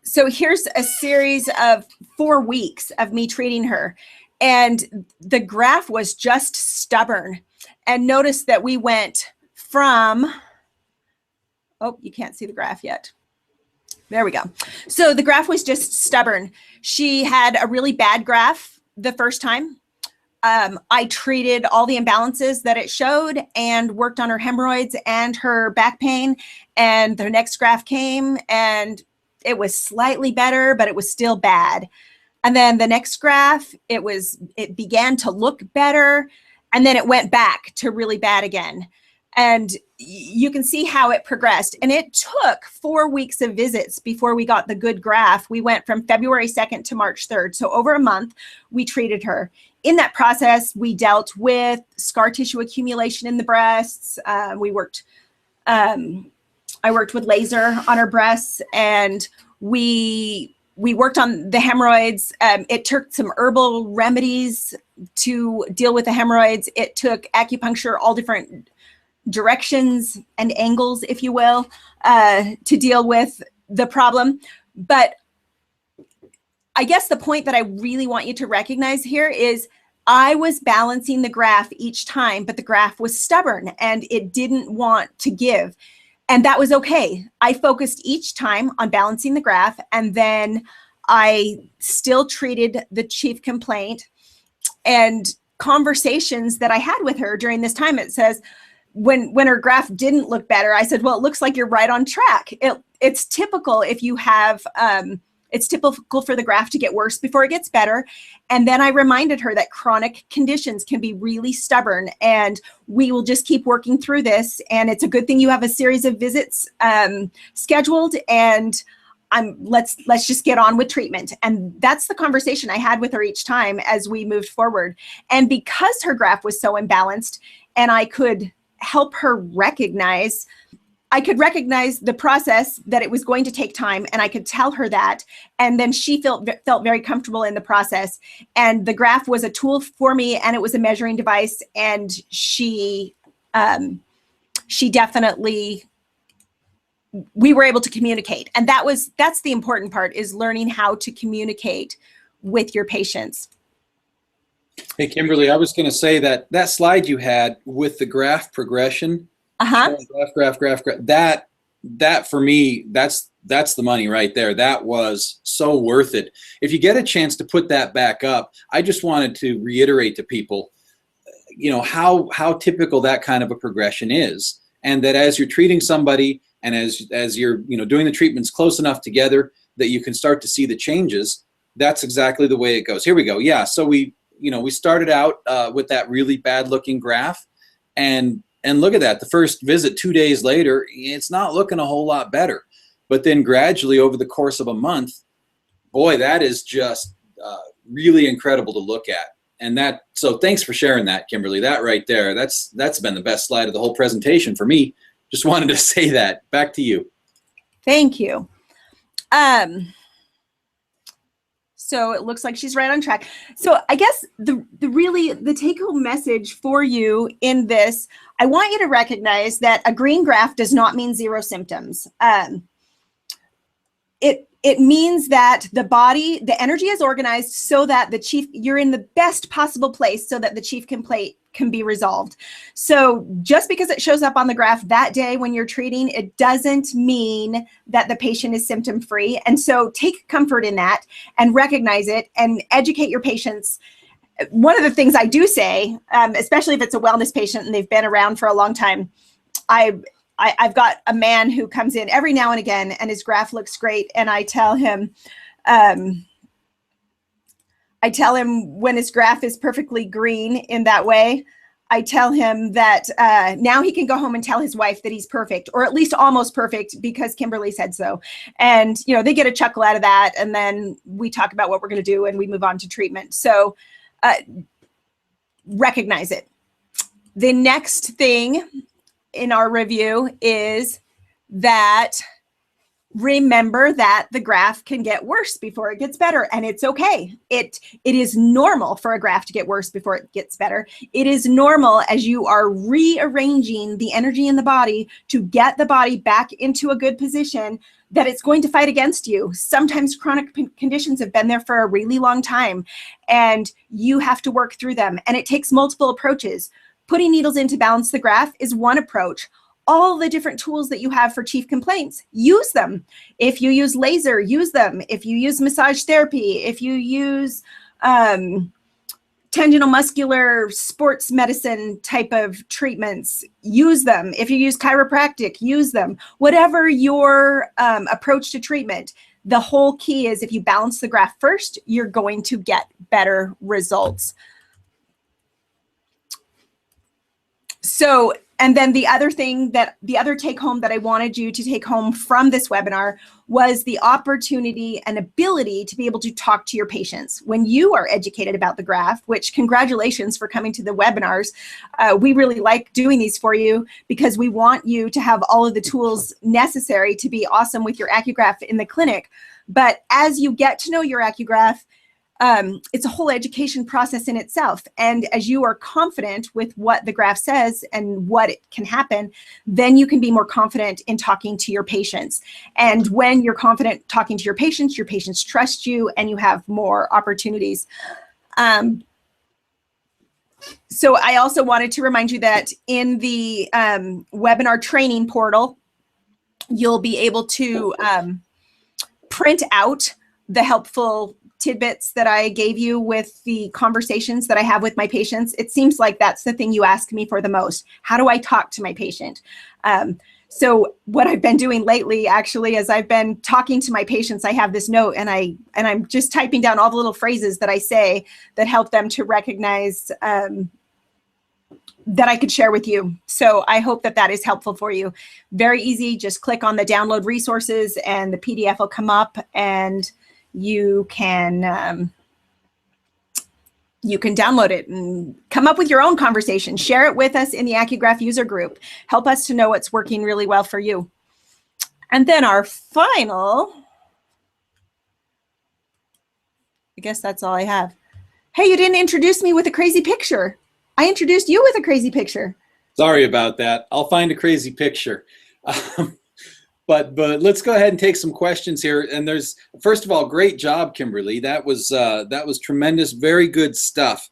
So here's a series of 4 weeks of me treating her. And the graph was just stubborn. And notice that we went from, oh, you can't see the graph yet. There we go. So the graph was just stubborn. She had a really bad graph the first time. I treated all the imbalances that it showed and worked on her hemorrhoids and her back pain. And the next graph came and it was slightly better, but it was still bad. And then the next graph, it began to look better. And then it went back to really bad again. And you can see how it progressed. And it took 4 weeks of visits before we got the good graph. We went from February 2nd to March 3rd. So over a month, we treated her. In that process, we dealt with scar tissue accumulation in the breasts. I worked with laser on her breasts, and we worked on the hemorrhoids. It took some herbal remedies to deal with the hemorrhoids. It took acupuncture, all different directions and angles, if you will, to deal with the problem. But I guess the point that I really want you to recognize here is I was balancing the graph each time, but the graph was stubborn and it didn't want to give. And that was okay. I focused each time on balancing the graph, and then I still treated the chief complaint. And conversations that I had with her during this time, it says, when her graph didn't look better, I said, well, it looks like you're right on track. It's typical if you have, it's typical for the graph to get worse before it gets better. And then I reminded her that chronic conditions can be really stubborn, and we will just keep working through this. And it's a good thing you have a series of visits scheduled, and let's just get on with treatment. And that's the conversation I had with her each time as we moved forward. And because her graph was so imbalanced, and I could help her recognize the process, that it was going to take time, and I could tell her that. And then she felt very comfortable in the process. And the graph was a tool for me, and it was a measuring device. And she definitely, we were able to communicate. And that's the important part, is learning how to communicate with your patients. Hey, Kimberly, I was going to say that slide you had with the graph progression, graph, that for me, that's the money right there. That was so worth it. If you get a chance to put that back up, I just wanted to reiterate to people, you know, how typical that kind of a progression is, and that as you're treating somebody and as you're, you know, doing the treatments close enough together that you can start to see the changes, that's exactly the way it goes. Here we go. Yeah, so we started out with that really bad looking graph, and look at that. The first visit 2 days later, it's not looking a whole lot better. But then gradually over the course of a month, boy, that is just really incredible to look at. And so thanks for sharing that, Kimberly. That right there, that's been the best slide of the whole presentation for me. Just wanted to say that. Back to you. Thank you. So it looks like she's right on track. So I guess the take-home message for you in this, I want you to recognize that a green graph does not mean zero symptoms. It means that the energy is organized so that you're in the best possible place so that the chief complaint can be resolved. So just because it shows up on the graph that day when you're treating, it doesn't mean that the patient is symptom free. And so take comfort in that and recognize it and educate your patients. One of the things I do say, especially if it's a wellness patient and they've been around for a long time, I've got a man who comes in every now and again and his graph looks great. And I tell him when his graph is perfectly green in that way, I tell him that now he can go home and tell his wife that he's perfect, or at least almost perfect, because Kimberly said so. And, you know, they get a chuckle out of that. And then we talk about what we're going to do and we move on to treatment. So recognize it. The next thing in our review is that remember that the graph can get worse before it gets better, and it's okay. It is normal for a graph to get worse before it gets better. It is normal as you are rearranging the energy in the body to get the body back into a good position, that it's going to fight against you. Sometimes chronic conditions have been there for a really long time and you have to work through them, and it takes multiple approaches. Putting needles in to balance the graph is one approach. All the different tools that you have for chief complaints, use them. If you use laser, use them. If you use massage therapy, if you use tendinal muscular sports medicine type of treatments, use them. If you use chiropractic, use them. Whatever your approach to treatment, the whole key is if you balance the graph first, you're going to get better results. So, and then the other take home that I wanted you to take home from this webinar was the opportunity and ability to be able to talk to your patients. When you are educated about the graph, which congratulations for coming to the webinars. We really like doing these for you because we want you to have all of the tools necessary to be awesome with your AccuGraph in the clinic. But as you get to know your AccuGraph, it's a whole education process in itself. And as you are confident with what the graph says and what it can happen, then you can be more confident in talking to your patients. And when you're confident talking to your patients trust you and you have more opportunities. So I also wanted to remind you that in the webinar training portal, you'll be able to print out the helpful tidbits that I gave you with the conversations that I have with my patients. It seems like that's the thing you ask me for the most. How do I talk to my patient? So what I've been doing lately, actually, as I've been talking to my patients, I have this note and I'm just typing down all the little phrases that I say that help them to recognize that I could share with you. So I hope that that is helpful for you. Very easy. Just click on the download resources and the PDF will come up and you can download it and come up with your own conversation. Share it with us in the AccuGraph user group. Help us to know what's working really well for you. And then our final, I guess that's all I have. Hey, you didn't introduce me with a crazy picture. I introduced you with a crazy picture. Sorry about that. I'll find a crazy picture. But let's go ahead and take some questions here. And there's, first of all, great job, Kimberly. That was tremendous, very good stuff.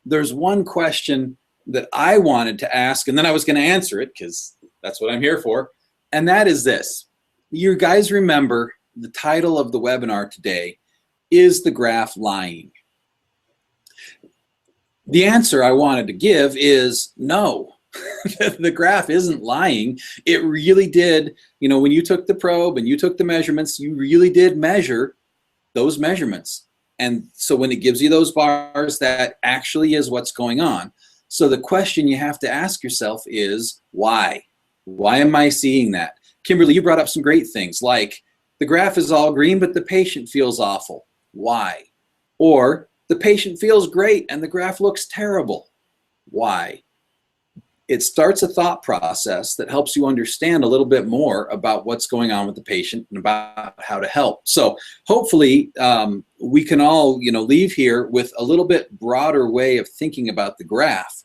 There's one question that I wanted to ask, and then I was going to answer it because that's what I'm here for. And that is this. You guys remember the title of the webinar today, Is the Graph Lying? The answer I wanted to give is no. The graph isn't lying. It really did, you know, when you took the probe and you took the measurements, you really did measure those measurements. And so when it gives you those bars, that actually is what's going on. So the question you have to ask yourself is why? Why am I seeing that? Kimberly, you brought up some great things like the graph is all green, but the patient feels awful. Why? Or the patient feels great and the graph looks terrible. Why? It starts a thought process that helps you understand a little bit more about what's going on with the patient and about how to help. So hopefully we can all, you know, leave here with a little bit broader way of thinking about the graph.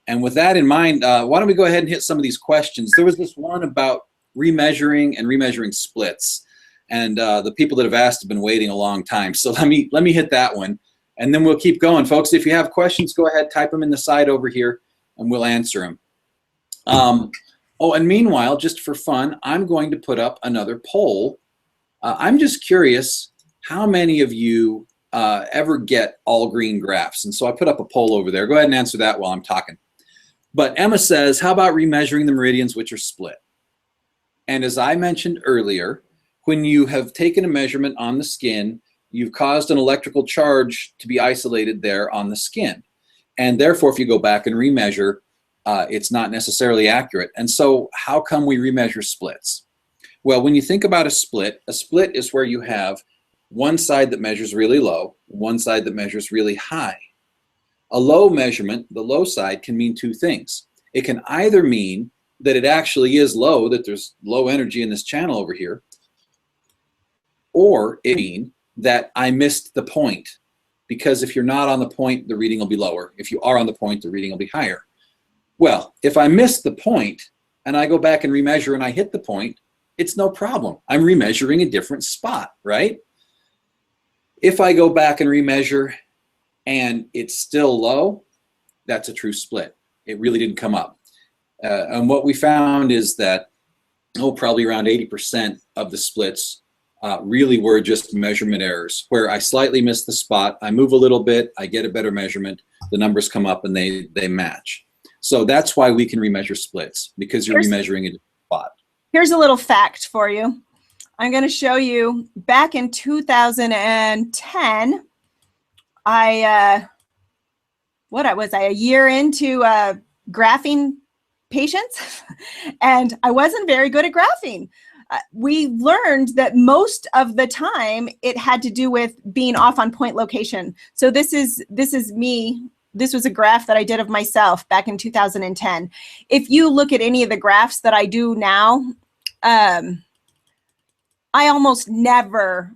And with that in mind, why don't we go ahead and hit some of these questions? There was this one about remeasuring and remeasuring splits. And the people that have asked have been waiting a long time. So let me hit that one. And then we'll keep going. Folks, if you have questions, go ahead, type them in the side over here, and we'll answer them. Oh, and meanwhile, just for fun, I'm going to put up another poll. I'm just curious how many of you ever get all green graphs? And so I put up a poll over there. Go ahead and answer that while I'm talking. But Emma says, how about remeasuring the meridians which are split? And as I mentioned earlier, when you have taken a measurement on the skin, you've caused an electrical charge to be isolated there on the skin. And therefore, if you go back and remeasure, it's not necessarily accurate. And so how come we remeasure splits? Well, when you think about a split is where you have one side that measures really low, one side that measures really high. A low measurement, the low side, can mean two things. It can either mean that it actually is low, that there's low energy in this channel over here, or it means that I missed the point. Because if you're not on the point, the reading will be lower. If you are on the point, the reading will be higher. Well, if I miss the point and I go back and remeasure and I hit the point, it's no problem. I'm remeasuring a different spot, right? If I go back and remeasure and it's still low, that's a true split. It really didn't come up. And what we found is that, probably around 80% of the splits really were just measurement errors, where I slightly missed the spot, I move a little bit, I get a better measurement, the numbers come up and they match. So that's why we can remeasure splits, because you're remeasuring a different spot. Here's a little fact for you. I'm going to show you back in 2010, Was I a year into graphing patients? And I wasn't very good at graphing. We learned that most of the time it had to do with being off on point location. So this is me. This was a graph that I did of myself back in 2010. If you look at any of the graphs that I do now, I almost never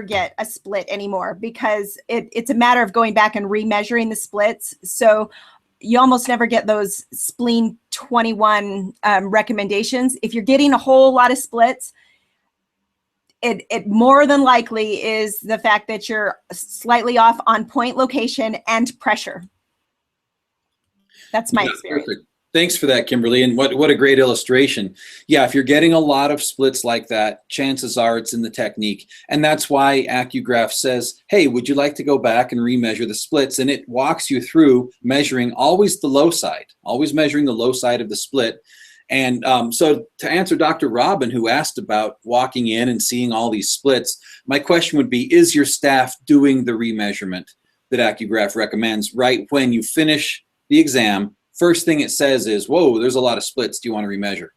get a split anymore, because it's a matter of going back and remeasuring the splits. So you almost never get those spleen 21 recommendations. If you're getting a whole lot of splits, it more than likely is the fact that you're slightly off on point location and pressure. That's my experience. Perfect. Thanks for that, Kimberly. And what a great illustration. Yeah, if you're getting a lot of splits like that, chances are it's in the technique. And that's why AcuGraph says, hey, would you like to go back and remeasure the splits? And it walks you through measuring always the low side, always measuring the low side of the split. And so to answer Dr. Robin, who asked about walking in and seeing all these splits, my question would be, is your staff doing the remeasurement that AcuGraph recommends right when you finish the exam? First thing it says is, whoa, there's a lot of splits. Do you want to remeasure?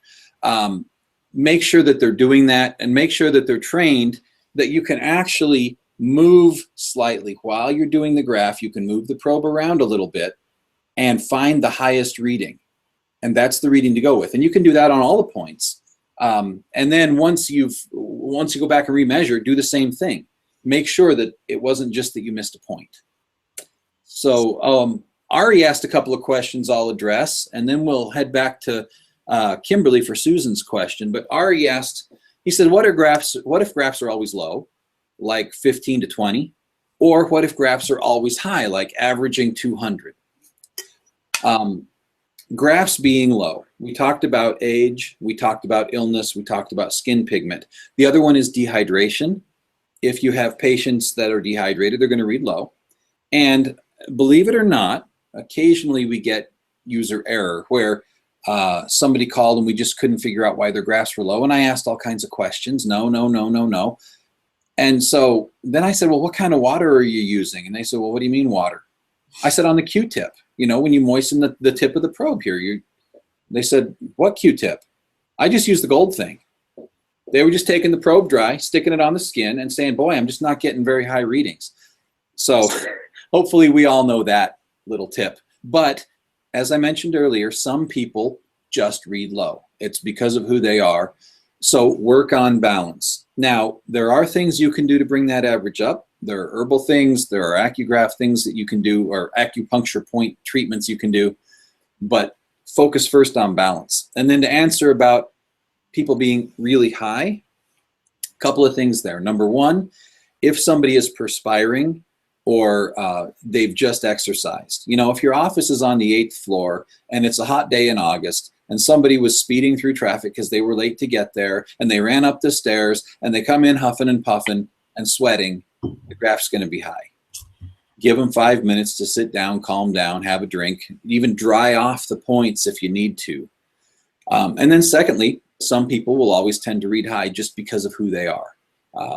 Make sure that they're doing that, and make sure that they're trained that you can actually move slightly. While you're doing the graph, you can move the probe around a little bit and find the highest reading. And that's the reading to go with. And you can do that on all the points. And then once you go back and remeasure, do the same thing. Make sure that it wasn't just that you missed a point. So Ari asked a couple of questions I'll address, and then we'll head back to Kimberly for Susan's question. But Ari asked, he said, what if graphs are always low, like 15 to 20? Or what if graphs are always high, like averaging 200? Graphs being low. We talked about age, we talked about illness, we talked about skin pigment. The other one is dehydration. If you have patients that are dehydrated, they're going to read low. And believe it or not, occasionally we get user error where somebody called and we just couldn't figure out why their graphs were low. And I asked all kinds of questions. No, no, no, no, no. And so then I said, well, what kind of water are you using? And they said, well, what do you mean water? I said, on the Q-tip, you know, when you moisten the tip of the probe here. They said, what Q-tip? I just use the gold thing. They were just taking the probe dry, sticking it on the skin and saying, boy, I'm just not getting very high readings. So hopefully we all know that little tip. But as I mentioned earlier, some people just read low. It's because of who they are. So work on balance. Now, there are things you can do to bring that average up. There are herbal things, there are AccuGraph things that you can do, or acupuncture point treatments you can do, but focus first on balance. And then to answer about people being really high, a couple of things there. Number one, if somebody is perspiring or they've just exercised. You know, if your office is on the 8th floor and it's a hot day in August and somebody was speeding through traffic because they were late to get there and they ran up the stairs and they come in huffing and puffing and sweating, the graph's going to be high. Give them 5 minutes to sit down, calm down, have a drink, even dry off the points if you need to. And then secondly, some people will always tend to read high just because of who they are.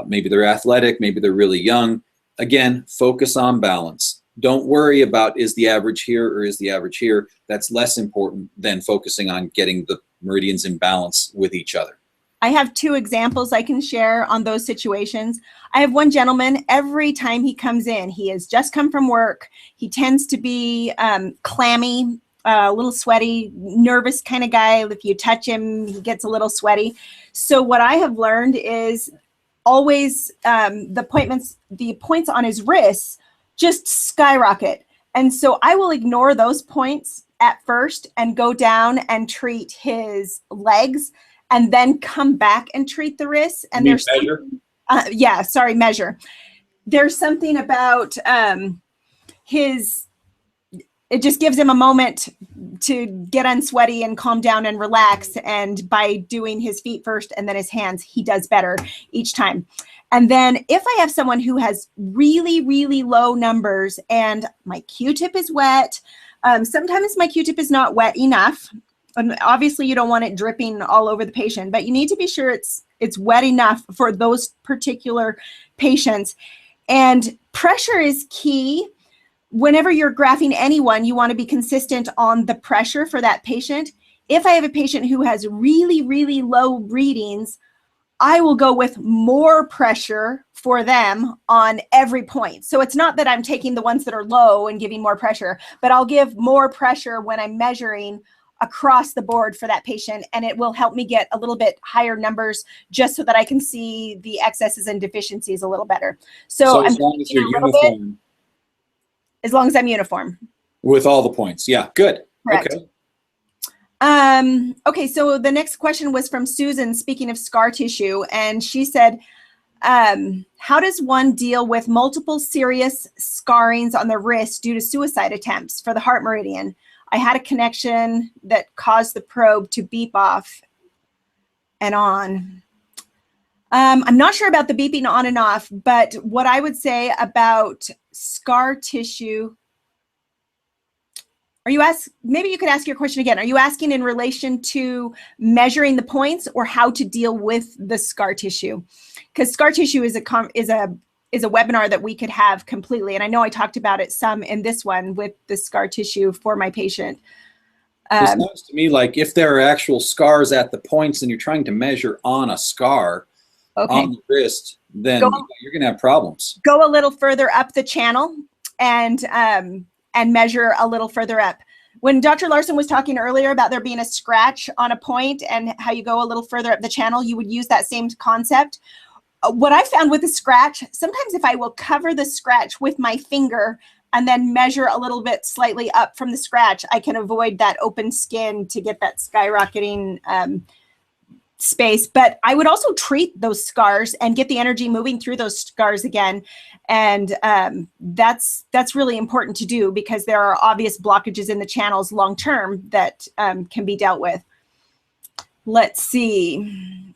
Maybe they're athletic, maybe they're really young. Again, focus on balance. Don't worry about is the average here or is the average here. That's less important than focusing on getting the meridians in balance with each other. I have 2 examples I can share on those situations. I have one gentleman, every time he comes in, he has just come from work. He tends to be clammy, a little sweaty, nervous kind of guy. If you touch him, he gets a little sweaty. So what I have learned is always the points on his wrists just skyrocket. And so I will ignore those points at first and go down and treat his legs and then come back and treat the wrists. And there's measure? Measure. There's something about it just gives him a moment to get unsweaty and calm down and relax. And by doing his feet first and then his hands, he does better each time. And then if I have someone who has really, really low numbers and my Q-tip is wet, sometimes my Q-tip is not wet enough. And obviously you don't want it dripping all over the patient, but you need to be sure it's wet enough for those particular patients. And pressure is key. Whenever you're graphing anyone, you want to be consistent on the pressure for that patient. If I have a patient who has really, really low readings, I will go with more pressure for them on every point. So it's not that I'm taking the ones that are low and giving more pressure, but I'll give more pressure when I'm measuring across the board for that patient, and it will help me get a little bit higher numbers just so that I can see the excesses and deficiencies a little better. So as long as you're uniform. As long as I'm uniform. With all the points. Yeah, good. Correct. Okay. Okay, so the next question was from Susan, speaking of scar tissue, and she said, how does one deal with multiple serious scarrings on the wrist due to suicide attempts for the heart meridian? I had a connection that caused the probe to beep off and on. I'm not sure about the beeping on and off, but what I would say about scar tissue, maybe you could ask your question again. Are you asking in relation to measuring the points or how to deal with the scar tissue? Because scar tissue is a webinar that we could have completely. And I know I talked about it some in this one with the scar tissue for my patient. It sounds to me like if there are actual scars at the points and you're trying to measure on a scar on the wrist, then you're going to have problems. Go a little further up the channel and measure a little further up. When Dr. Larsen was talking earlier about there being a scratch on a point and how you go a little further up the channel, you would use that same concept. What I found with the scratch, sometimes if I will cover the scratch with my finger and then measure a little bit slightly up from the scratch, I can avoid that open skin to get that skyrocketing space. But I would also treat those scars and get the energy moving through those scars again. And that's really important to do because there are obvious blockages in the channels long-term that can be dealt with. Let's see.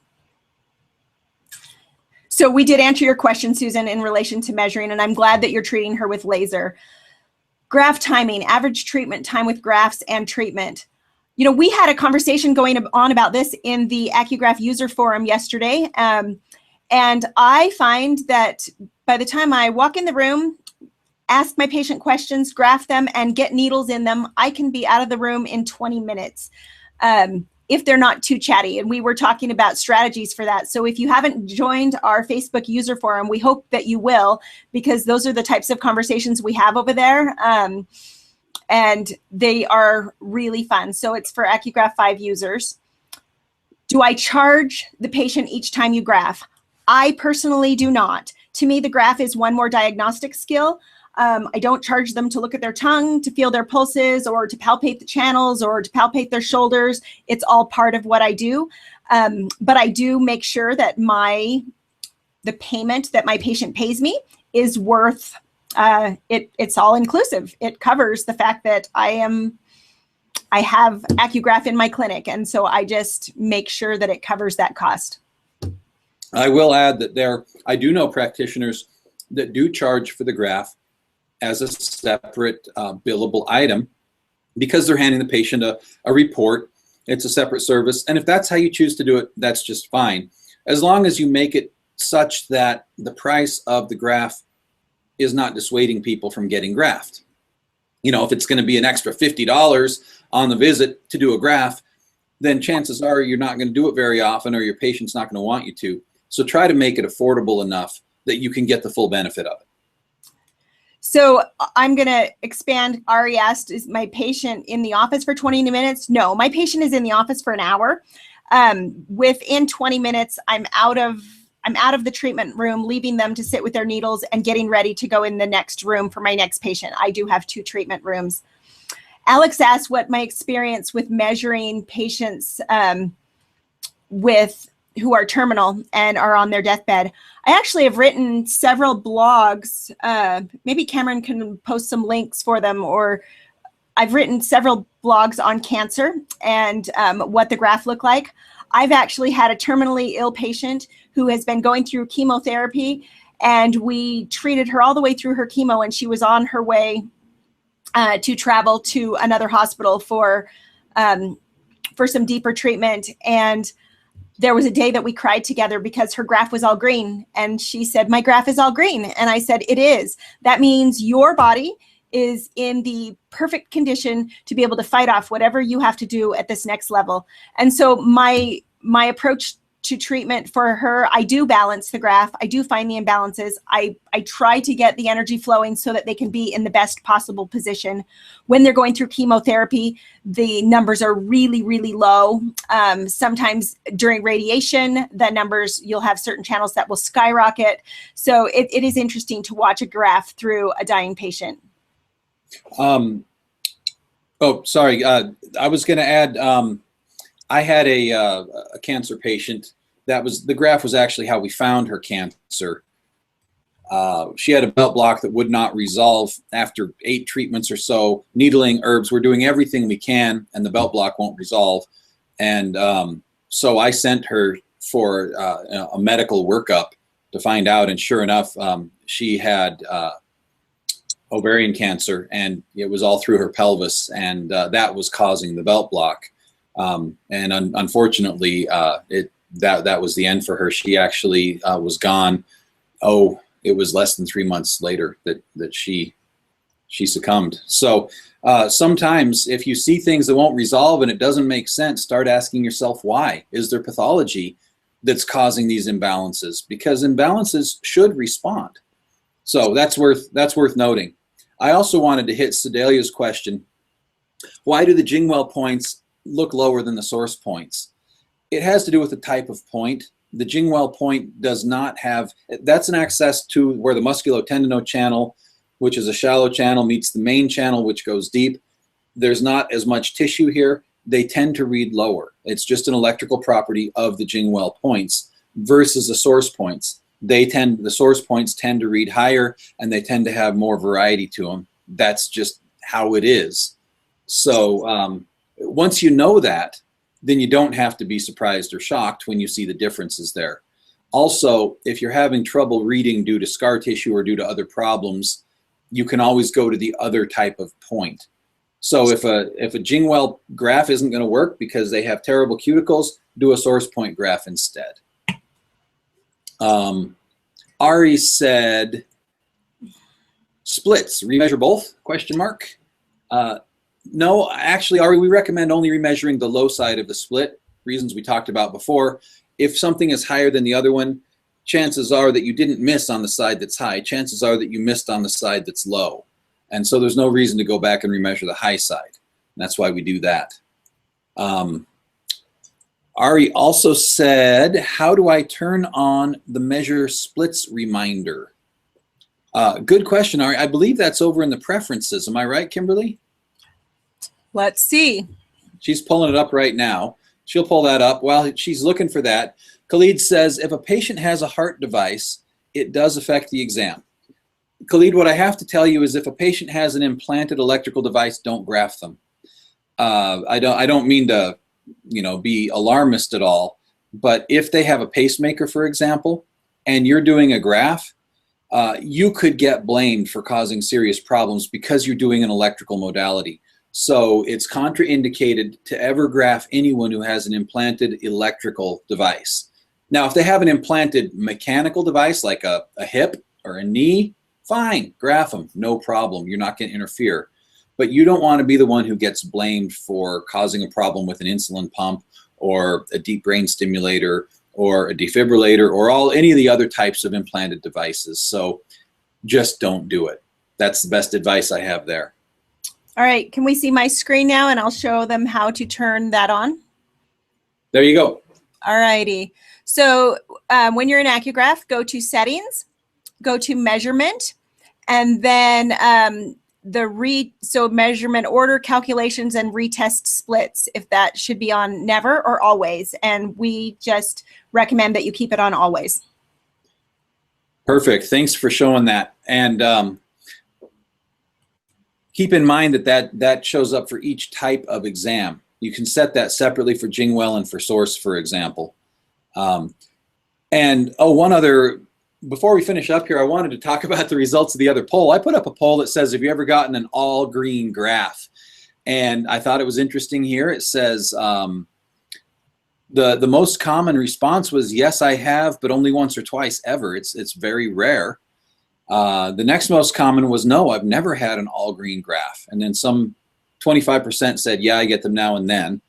So we did answer your question, Susan, in relation to measuring, and I'm glad that you're treating her with laser. Graft timing, average treatment time with grafts and treatment. You know, we had a conversation going on about this in the AcuGraph user forum yesterday. And I find that by the time I walk in the room, ask my patient questions, graft them, and get needles in them, I can be out of the room in 20 minutes if they're not too chatty. And we were talking about strategies for that. So if you haven't joined our Facebook user forum, we hope that you will, because those are the types of conversations we have over there. And they are really fun. So it's for AcuGraph 5 users. Do I charge the patient each time you graph? I personally do not. To me, the graph is one more diagnostic skill. I don't charge them to look at their tongue, to feel their pulses, or to palpate the channels, or to palpate their shoulders. It's all part of what I do. But I do make sure that the payment that my patient pays me is worth, it's all inclusive. It covers the fact that I have AcuGraph in my clinic. And so I just make sure that it covers that cost. I will add that I do know practitioners that do charge for the graph as a separate billable item because they're handing the patient a report. It's a separate service. And if that's how you choose to do it, that's just fine. As long as you make it such that the price of the graph is not dissuading people from getting graphed. You know, if it's going to be an extra $50 on the visit to do a graph, then chances are you're not going to do it very often, or your patient's not going to want you to. So try to make it affordable enough that you can get the full benefit of it. So I'm going to expand. Ari asked, is my patient in the office for 20 minutes? No, my patient is in the office for an hour. Within 20 minutes, I'm out of the treatment room, leaving them to sit with their needles and getting ready to go in the next room for my next patient. I do have 2 treatment rooms. Alex asked what my experience with measuring patients who are terminal and are on their deathbed. I actually have written several blogs. Maybe Cameron can post some links for them, or I've written several blogs on cancer and what the graph looked like. I've actually had a terminally ill patient who has been going through chemotherapy, and we treated her all the way through her chemo, and she was on her way to travel to another hospital for some deeper treatment. And there was a day that we cried together because her graph was all green. And she said, my graph is all green. And I said, it is. That means your body is in the perfect condition to be able to fight off whatever you have to do at this next level. And so my approach to treatment for her, I do balance the graph. I do find the imbalances. I try to get the energy flowing so that they can be in the best possible position. When they're going through chemotherapy, the numbers are really, really low. Sometimes during radiation, the numbers, you'll have certain channels that will skyrocket. So it is interesting to watch a graph through a dying patient. Oh, sorry. I was going to add, I had a cancer patient. The graph was actually how we found her cancer. She had a belt block that would not resolve after 8 treatments or so, needling, herbs. We're doing everything we can, and the belt block won't resolve. And so I sent her for a medical workup to find out, and sure enough, she had ovarian cancer, and it was all through her pelvis, and that was causing the belt block. And unfortunately, that was the end for her. She actually was gone. It was less than 3 months later that she succumbed. So sometimes if you see things that won't resolve and it doesn't make sense, start asking yourself why. Is there pathology that's causing these imbalances? Because imbalances should respond. So that's worth noting. I also wanted to hit Sedalia's question. Why do the Jingwell points look lower than the source points? It has to do with the type of point. The Jingwell point does not have, that's an access to where the musculotendinous channel, which is a shallow channel, meets the main channel, which goes deep. There's not as much tissue here. They tend to read lower. It's just an electrical property of the Jingwell points versus the source points. The source points tend to read higher, and they tend to have more variety to them. That's just how it is. So once you know that, then you don't have to be surprised or shocked when you see the differences there. Also, if you're having trouble reading due to scar tissue or due to other problems, you can always go to the other type of point. So if a Jingwell graph isn't going to work because they have terrible cuticles, do a source point graph instead. Ari said, splits, remeasure both, question mark. No, actually, Ari, we recommend only remeasuring the low side of the split, reasons we talked about before. If something is higher than the other one, chances are that you didn't miss on the side that's high. Chances are that you missed on the side that's low. And so there's no reason to go back and remeasure the high side. And that's why we do that. Ari also said, how do I turn on the measure splits reminder? Good question, Ari. I believe that's over in the preferences. Am I right, Kimberly? Let's see. She's pulling it up right now. She'll pull that up. While she's looking for that, Khalid says, if a patient has a heart device, it does affect the exam. Khalid, what I have to tell you is if a patient has an implanted electrical device, don't graph them. I don't mean to, be alarmist at all, but if they have a pacemaker, for example, and you're doing a graph, you could get blamed for causing serious problems because you're doing an electrical modality. So it's contraindicated to ever graph anyone who has an implanted electrical device. Now, if they have an implanted mechanical device like a hip or a knee, fine, graph them, no problem. You're not going to interfere. But you don't want to be the one who gets blamed for causing a problem with an insulin pump or a deep brain stimulator or a defibrillator or any of the other types of implanted devices. So just don't do it. That's the best advice I have there. All right, can we see my screen now, and I'll show them how to turn that on? There you go. All righty. So when you're in AccuGraph, go to settings, go to measurement, and then so measurement order, calculations, and retest splits, if that should be on never or always. And we just recommend that you keep it on always. Perfect. Thanks for showing that. And keep in mind that shows up for each type of exam. You can set that separately for Jingwell and for source, for example. One other, before we finish up here, I wanted to talk about the results of the other poll. I put up a poll that says, have you ever gotten an all green graph? And I thought it was interesting here. It says the most common response was, yes, I have, but only once or twice ever. It's very rare. The next most common was, no, I've never had an all green graph. And then some 25% said, yeah, I get them now and then.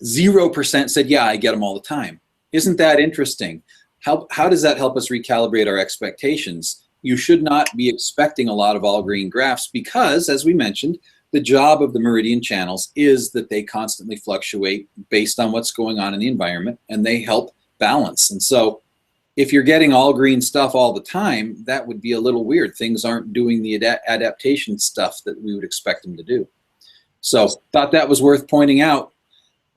0% said, yeah, I get them all the time. Isn't that interesting? How does that help us recalibrate our expectations? You should not be expecting a lot of all green graphs because, as we mentioned, the job of the meridian channels is that they constantly fluctuate based on what's going on in the environment, and they help balance. And so if you're getting all green stuff all the time, that would be a little weird. Things aren't doing the adaptation stuff that we would expect them to do. So thought that was worth pointing out.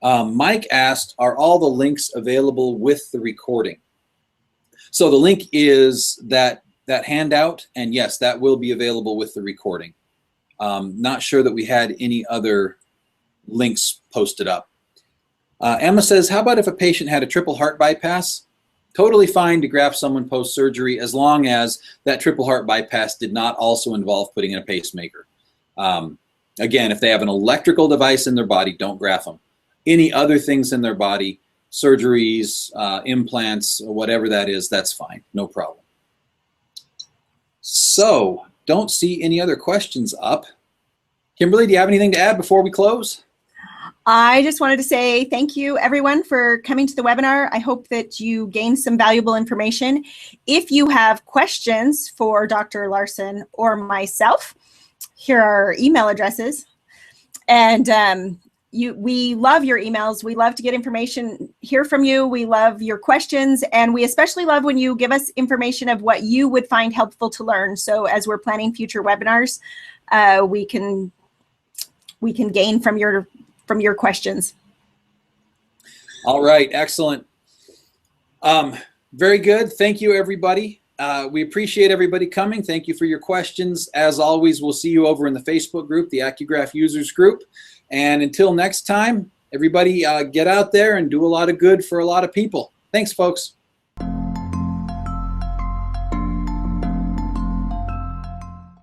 Mike asked, are all the links available with the recording? So the link is that handout, and yes, that will be available with the recording. Not sure that we had any other links posted up. Emma says, how about if a patient had a triple heart bypass? Totally fine to graph someone post-surgery as long as that triple heart bypass did not also involve putting in a pacemaker. Again, if they have an electrical device in their body, don't graph them. Any other things in their body, surgeries, implants, whatever that is, that's fine, no problem. So, don't see any other questions up. Kimberly, do you have anything to add before we close? I just wanted to say thank you, everyone, for coming to the webinar. I hope that you gained some valuable information. If you have questions for Dr. Larsen or myself, here are our email addresses. And we love your emails. We love to get information, hear from you. We love your questions. And we especially love when you give us information of what you would find helpful to learn. So as we're planning future webinars, we can gain from your questions. All right, excellent. Very good. Thank you, everybody. We appreciate everybody coming. Thank you for your questions. As always, we'll see you over in the Facebook group, the AcuGraph Users Group. And until next time, everybody get out there and do a lot of good for a lot of people. Thanks, folks.